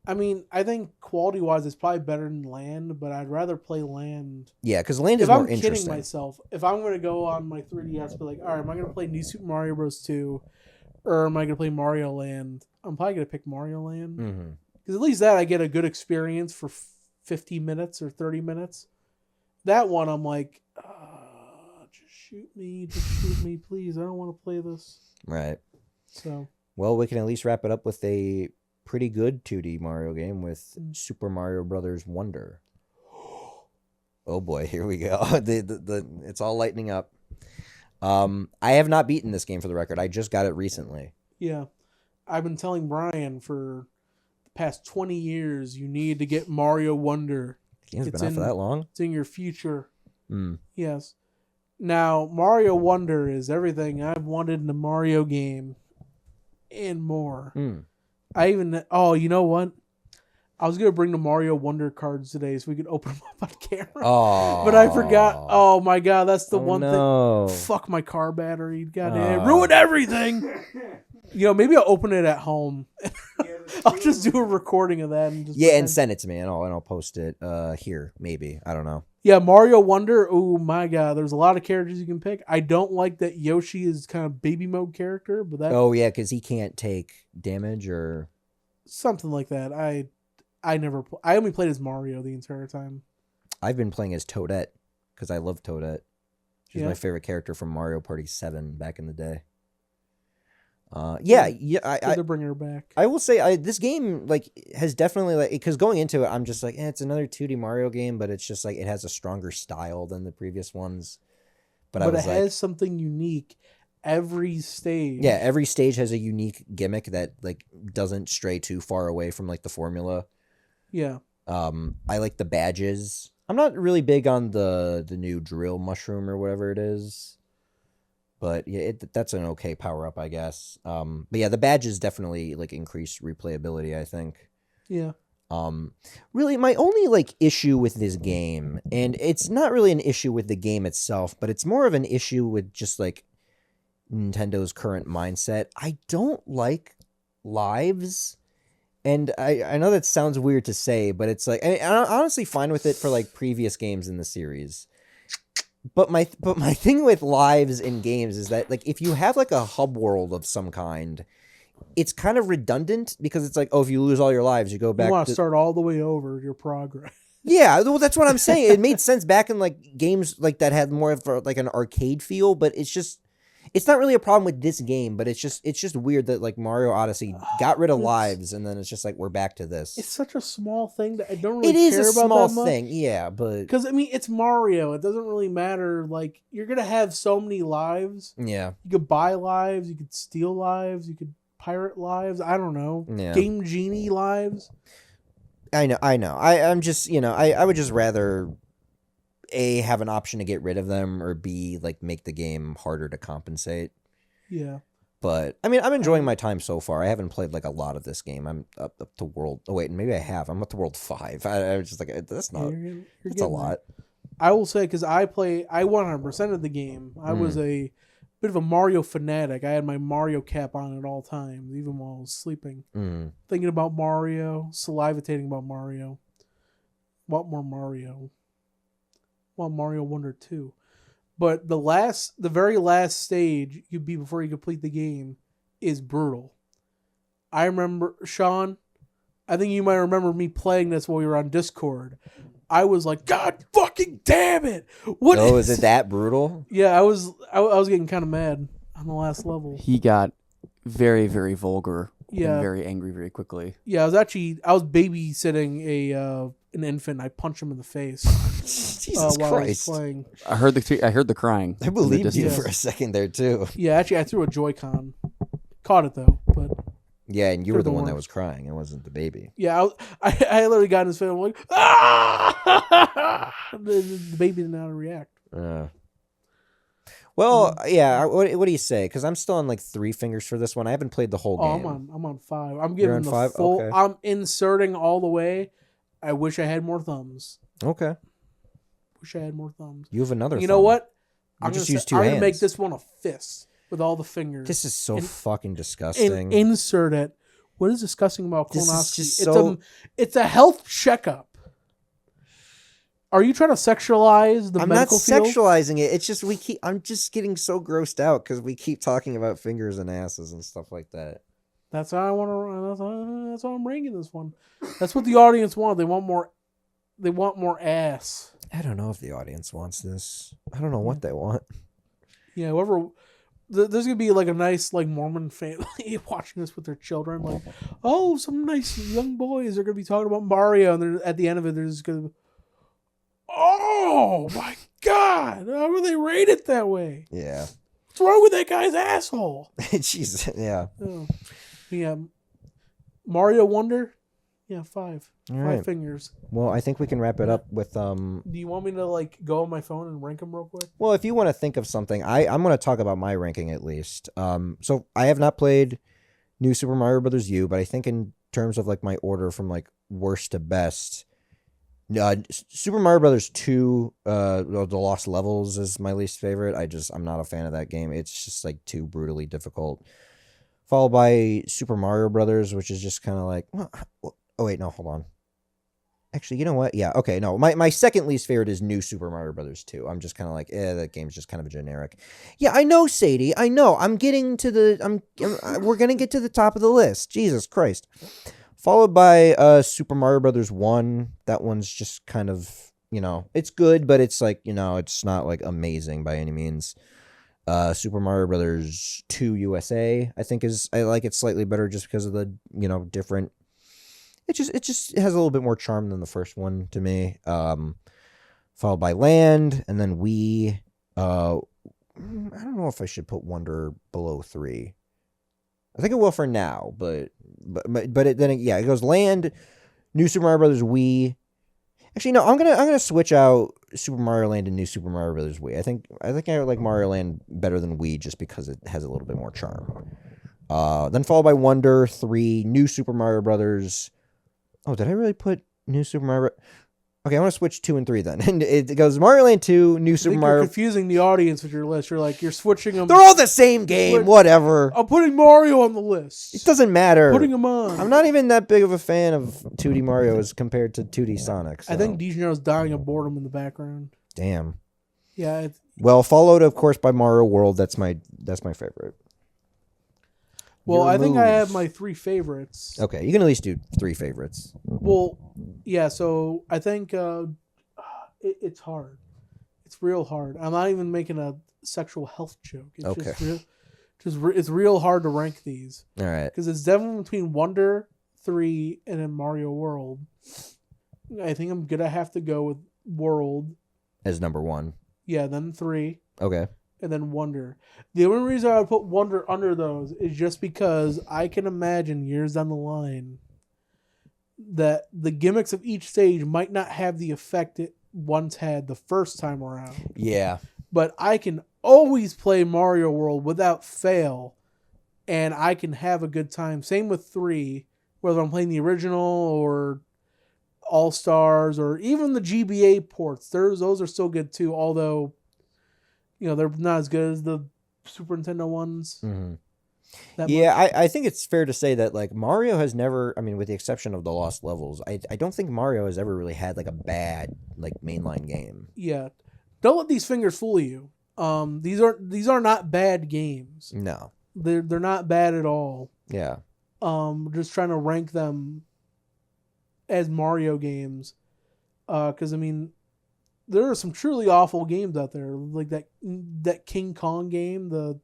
[SPEAKER 1] I mean, I think quality-wise it's probably better than Land, but I'd rather play Land.
[SPEAKER 2] Yeah, because Land is more interesting.
[SPEAKER 1] If I'm kidding myself, if I'm going to go on my 3DS, be like, all right, am I going to play New Super Mario Bros. 2, or am I going to play Mario Land? I'm probably going to pick Mario Land. Because at least that I get a good experience for 50 minutes or 30 minutes. That one, I'm like, just shoot me, please. I don't want to play this.
[SPEAKER 2] Right.
[SPEAKER 1] So.
[SPEAKER 2] Well, we can at least wrap it up with a pretty good 2D Mario game with Super Mario Brothers Wonder. Oh boy, here we go. It's all lightening up. I have not beaten this game for the record. I just got it recently.
[SPEAKER 1] Yeah. I've been telling Brian for the past 20 years you need to get Mario Wonder.
[SPEAKER 2] The game's been out for that long?
[SPEAKER 1] It's in your future. Yes. Now, Mario Wonder is everything I've wanted in a Mario game and more. You know what? I was going to bring the Mario Wonder cards today so we could open them up on camera.
[SPEAKER 2] Oh.
[SPEAKER 1] But I forgot. Oh my God, that's the one thing. Fuck my car battery. God damn, ruined everything. Maybe I'll open it at home. I'll just do a recording of that. And
[SPEAKER 2] send it to me and I'll post it here, maybe. I don't know.
[SPEAKER 1] Yeah, Mario Wonder. Oh my God, there's a lot of characters you can pick. I don't like that Yoshi is kind of baby mode character, but that.
[SPEAKER 2] Oh yeah, because he can't take damage or
[SPEAKER 1] something like that. I only played as Mario the entire time.
[SPEAKER 2] I've been playing as Toadette because I love Toadette. She's my favorite character from Mario Party 7 back in the day.
[SPEAKER 1] They're bringing her back.
[SPEAKER 2] I will say this game has definitely because going into it, I'm just like, it's another 2D Mario game, but it's just like it has a stronger style than the previous ones. But it has
[SPEAKER 1] something unique every stage.
[SPEAKER 2] Yeah, every stage has a unique gimmick that doesn't stray too far away from the formula.
[SPEAKER 1] Yeah.
[SPEAKER 2] I like the badges. I'm not really big on the new drill mushroom or whatever it is. But yeah, that's an okay power up, I guess. But yeah, the badges definitely increase replayability, I think.
[SPEAKER 1] Yeah.
[SPEAKER 2] Really, my only issue with this game, and it's not really an issue with the game itself, but it's more of an issue with just Nintendo's current mindset. I don't like lives, and I know that sounds weird to say, but it's I'm honestly fine with it for previous games in the series. But my thing with lives in games is that if you have a hub world of some kind, it's kind of redundant because it's if you lose all your lives, you go back.
[SPEAKER 1] You want to start all the way over your progress.
[SPEAKER 2] Yeah, well, that's what I'm saying. It made sense back in games that had more of an arcade feel, but it's not really a problem with this game. But it's just weird that Mario Odyssey got rid of lives, and then it's just we're back to this.
[SPEAKER 1] It's such a small thing that I don't really.
[SPEAKER 2] It is
[SPEAKER 1] care
[SPEAKER 2] a
[SPEAKER 1] about
[SPEAKER 2] small
[SPEAKER 1] that much.
[SPEAKER 2] thing, yeah, but
[SPEAKER 1] because it's Mario. It doesn't really matter. You're gonna have so many lives.
[SPEAKER 2] Yeah,
[SPEAKER 1] you could buy lives. You could steal lives. You could pirate lives. I don't know.
[SPEAKER 2] Yeah.
[SPEAKER 1] Game Genie lives.
[SPEAKER 2] I know. I'm just I would just rather A, have an option to get rid of them, or B, make the game harder to compensate.
[SPEAKER 1] Yeah.
[SPEAKER 2] But I mean, I'm enjoying my time so far. I haven't played a lot of this game. I'm up to world. Oh wait, maybe I have. I'm up to world 5. I was just that's not. That's a lot.
[SPEAKER 1] I will say because I 100% of the game. I was a bit of a Mario fanatic. I had my Mario cap on at all times, even while I was sleeping, thinking about Mario, salivating about Mario. Want more Mario? Want Mario Wonder 2? But the very last stage you'd be before you complete the game is brutal. I remember, Sean, I think you might remember me playing this while we were on Discord. I was like, God fucking damn it!
[SPEAKER 2] Is it that brutal?
[SPEAKER 1] Yeah, I was getting kind of mad on the last level.
[SPEAKER 3] He got very, very vulgar
[SPEAKER 1] Yeah.
[SPEAKER 3] and very angry very quickly.
[SPEAKER 1] Yeah, I was babysitting an infant. I punched him in the face.
[SPEAKER 2] Jesus
[SPEAKER 1] while
[SPEAKER 2] Christ!
[SPEAKER 1] I was playing.
[SPEAKER 3] I heard the crying.
[SPEAKER 2] I believed you
[SPEAKER 1] distance.
[SPEAKER 2] for a second there too.
[SPEAKER 1] Yeah, actually, I threw a Joy-Con. Caught it though, but
[SPEAKER 2] yeah, and you
[SPEAKER 1] For
[SPEAKER 2] were the
[SPEAKER 1] the
[SPEAKER 2] one that
[SPEAKER 1] worst.
[SPEAKER 2] was crying. It wasn't the baby.
[SPEAKER 1] yeah, I literally got in his face. I'm like, ah! The baby didn't know how to react.
[SPEAKER 2] Well, yeah. What do you say? Because I'm still on like 3 fingers for this one. I haven't played the whole game.
[SPEAKER 1] I'm on 5. I'm
[SPEAKER 2] You're
[SPEAKER 1] giving
[SPEAKER 2] on
[SPEAKER 1] the
[SPEAKER 2] 5?
[SPEAKER 1] full.
[SPEAKER 2] Okay.
[SPEAKER 1] I'm inserting all the way. I wish I had more thumbs.
[SPEAKER 2] Okay.
[SPEAKER 1] Wish I had more thumbs.
[SPEAKER 2] You have another.
[SPEAKER 1] You know what?
[SPEAKER 2] I'm just use 2
[SPEAKER 1] I'm
[SPEAKER 2] hands.
[SPEAKER 1] gonna make this one a fist with all the fingers.
[SPEAKER 2] This is so fucking disgusting.
[SPEAKER 1] And insert it. What is disgusting about
[SPEAKER 2] This is
[SPEAKER 1] colonoscopy?
[SPEAKER 2] just
[SPEAKER 1] It's a health checkup. Are you trying to sexualize the
[SPEAKER 2] I'm
[SPEAKER 1] medical
[SPEAKER 2] not
[SPEAKER 1] field?
[SPEAKER 2] sexualizing it. It's just I'm just getting so grossed out because we keep talking about fingers and asses and stuff like that.
[SPEAKER 1] That's how I want to. That's how I'm ranking this one. That's what the audience want. They want more. They want more ass.
[SPEAKER 2] I don't know if the audience wants this. I don't know what they want.
[SPEAKER 1] Yeah, whoever. There's gonna be like a nice like Mormon family watching this with their children. Like, oh, some nice young boys are gonna be talking about Mario, and at the end of it, they're just gonna. Oh my God! How would they rate it that way?
[SPEAKER 2] Yeah.
[SPEAKER 1] What's wrong with that guy's asshole?
[SPEAKER 2] Jeez. Yeah.
[SPEAKER 1] Oh. Yeah. Mario Wonder. Yeah, 5.
[SPEAKER 2] All
[SPEAKER 1] 5
[SPEAKER 2] right.
[SPEAKER 1] fingers.
[SPEAKER 2] Well, I think we can wrap it up with
[SPEAKER 1] Do you want me to like go on my phone and rank them real quick?
[SPEAKER 2] Well, if you want to think of something, I'm going to talk about my ranking at least. So I have not played New Super Mario Brothers U, but I think in terms of like my order from like worst to best, Super Mario Brothers 2, The Lost Levels is my least favorite. I'm not a fan of that game. It's just like too brutally difficult. Followed by Super Mario Brothers, which is just kind of like, oh wait, no, hold on. Actually, you know what? Yeah, okay, no. My second least favorite is New Super Mario Brothers 2. I'm just kind of like, that game's just kind of a generic. Yeah, I know, Sadie. I know. We're gonna get to the top of the list. Jesus Christ. Followed by Super Mario Brothers 1. That one's just kind of, it's good, but it's like, it's not like amazing by any means. Super Mario Brothers 2 USA, I think I like it slightly better just because of the, different. It just has a little bit more charm than the first one to me. Followed by Land, and then Wii. I don't know if I should put Wonder below 3. I think it will for now, but it goes Land, New Super Mario Brothers Wii. Actually, no, I'm gonna switch out Super Mario Land and New Super Mario Brothers Wii. I think I like Mario Land better than Wii just because it has a little bit more charm. Then followed by Wonder 3, New Super Mario Brothers. Oh, did I really put New Super Mario? Okay, I want to switch 2 and 3 then. And it goes Mario Land 2, New Super Mario.
[SPEAKER 1] You're confusing the audience with your list. You're switching them.
[SPEAKER 2] They're all the same game. Whatever.
[SPEAKER 1] I'm putting Mario on the list.
[SPEAKER 2] It doesn't matter.
[SPEAKER 1] Putting them on.
[SPEAKER 2] I'm not even that big of a fan of 2D Mario as compared to 2D Sonic. So.
[SPEAKER 1] I think DeGenero's dying of boredom in the background.
[SPEAKER 2] Damn.
[SPEAKER 1] Yeah.
[SPEAKER 2] Well, followed of course by Mario World. That's my favorite.
[SPEAKER 1] Well, I think I have my 3 favorites.
[SPEAKER 2] Okay, you can at least do 3 favorites.
[SPEAKER 1] Well, yeah. So I think it's hard. It's real hard. I'm not even making a sexual health joke. It's
[SPEAKER 2] okay.
[SPEAKER 1] It's real hard to rank these.
[SPEAKER 2] All right.
[SPEAKER 1] Because it's definitely between Wonder 3 and then Mario World. I think I'm gonna have to go with World
[SPEAKER 2] as number 1.
[SPEAKER 1] Yeah, then 3.
[SPEAKER 2] Okay.
[SPEAKER 1] And then Wonder. The only reason I would put Wonder under those is just because I can imagine years down the line that the gimmicks of each stage might not have the effect it once had the first time around.
[SPEAKER 2] Yeah.
[SPEAKER 1] But I can always play Mario World without fail, and I can have a good time. Same with 3, whether I'm playing the original or All-Stars or even the GBA ports. Those are still good too, although they're not as good as the Super Nintendo ones.
[SPEAKER 2] Mm-hmm. Yeah, I think it's fair to say that like Mario has never, with the exception of the Lost Levels, I don't think Mario has ever really had like a bad like mainline game.
[SPEAKER 1] Yeah. Don't let these fingers fool you. These are not bad games.
[SPEAKER 2] No.
[SPEAKER 1] They're not bad at all.
[SPEAKER 2] Yeah.
[SPEAKER 1] Just trying to rank them as Mario games. Because there are some truly awful games out there, like that King Kong game, the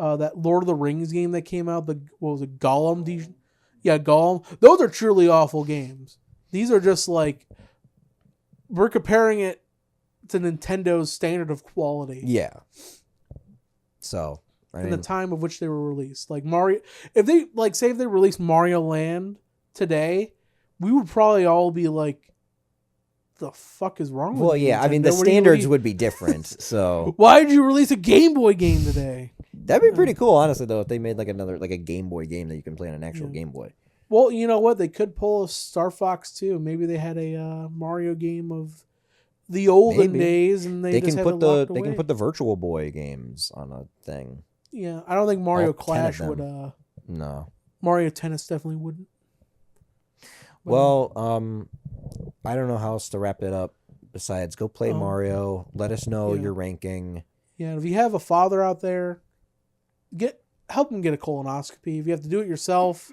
[SPEAKER 1] that Lord of the Rings game that came out. What was it, Gollum? Yeah, Gollum. Those are truly awful games. These are just like, we're comparing it to Nintendo's standard of quality.
[SPEAKER 2] Yeah. So,
[SPEAKER 1] in the time of which they were released, like Mario, if they say if they released Mario Land today, we would probably all be like, the fuck is wrong with you?
[SPEAKER 2] Well, yeah, Nintendo? I mean, the standards would be different, so...
[SPEAKER 1] Why did you release a Game Boy game today?
[SPEAKER 2] That'd be pretty cool, honestly, though, if they made a Game Boy game that you can play on an actual Game Boy.
[SPEAKER 1] Well, you know what? They could pull a Star Fox, too. Maybe they had a Mario game of the olden days, and they just
[SPEAKER 2] can put the Virtual Boy games on a thing.
[SPEAKER 1] Yeah, I don't think Mario Clash would...
[SPEAKER 2] No.
[SPEAKER 1] Mario Tennis definitely wouldn't.
[SPEAKER 2] Well, I don't know how else to wrap it up besides go play Mario. Let us know your ranking.
[SPEAKER 1] Yeah, if you have a father out there, help him get a colonoscopy. If you have to do it yourself,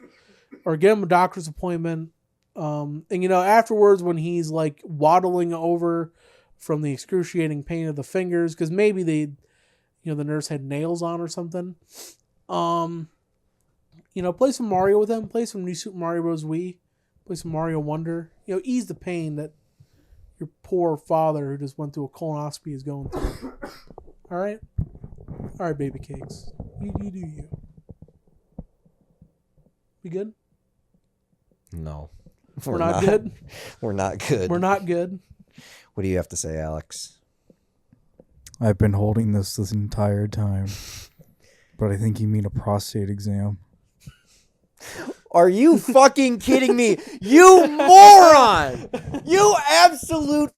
[SPEAKER 1] or get him a doctor's appointment. And afterwards when he's like waddling over from the excruciating pain of the fingers, because maybe the nurse had nails on or something. Play some Mario with him. Play some New Super Mario Bros. Wii. Play some Mario Wonder. Ease the pain that your poor father who just went through a colonoscopy is going through. All right? All right, baby cakes. You do you. We good?
[SPEAKER 2] No.
[SPEAKER 1] We're not good?
[SPEAKER 2] We're not good.
[SPEAKER 1] We're not good.
[SPEAKER 2] What do you have to say, Alex?
[SPEAKER 4] I've been holding this entire time. But I think you mean a prostate exam.
[SPEAKER 2] Are you fucking kidding me? You moron! You absolute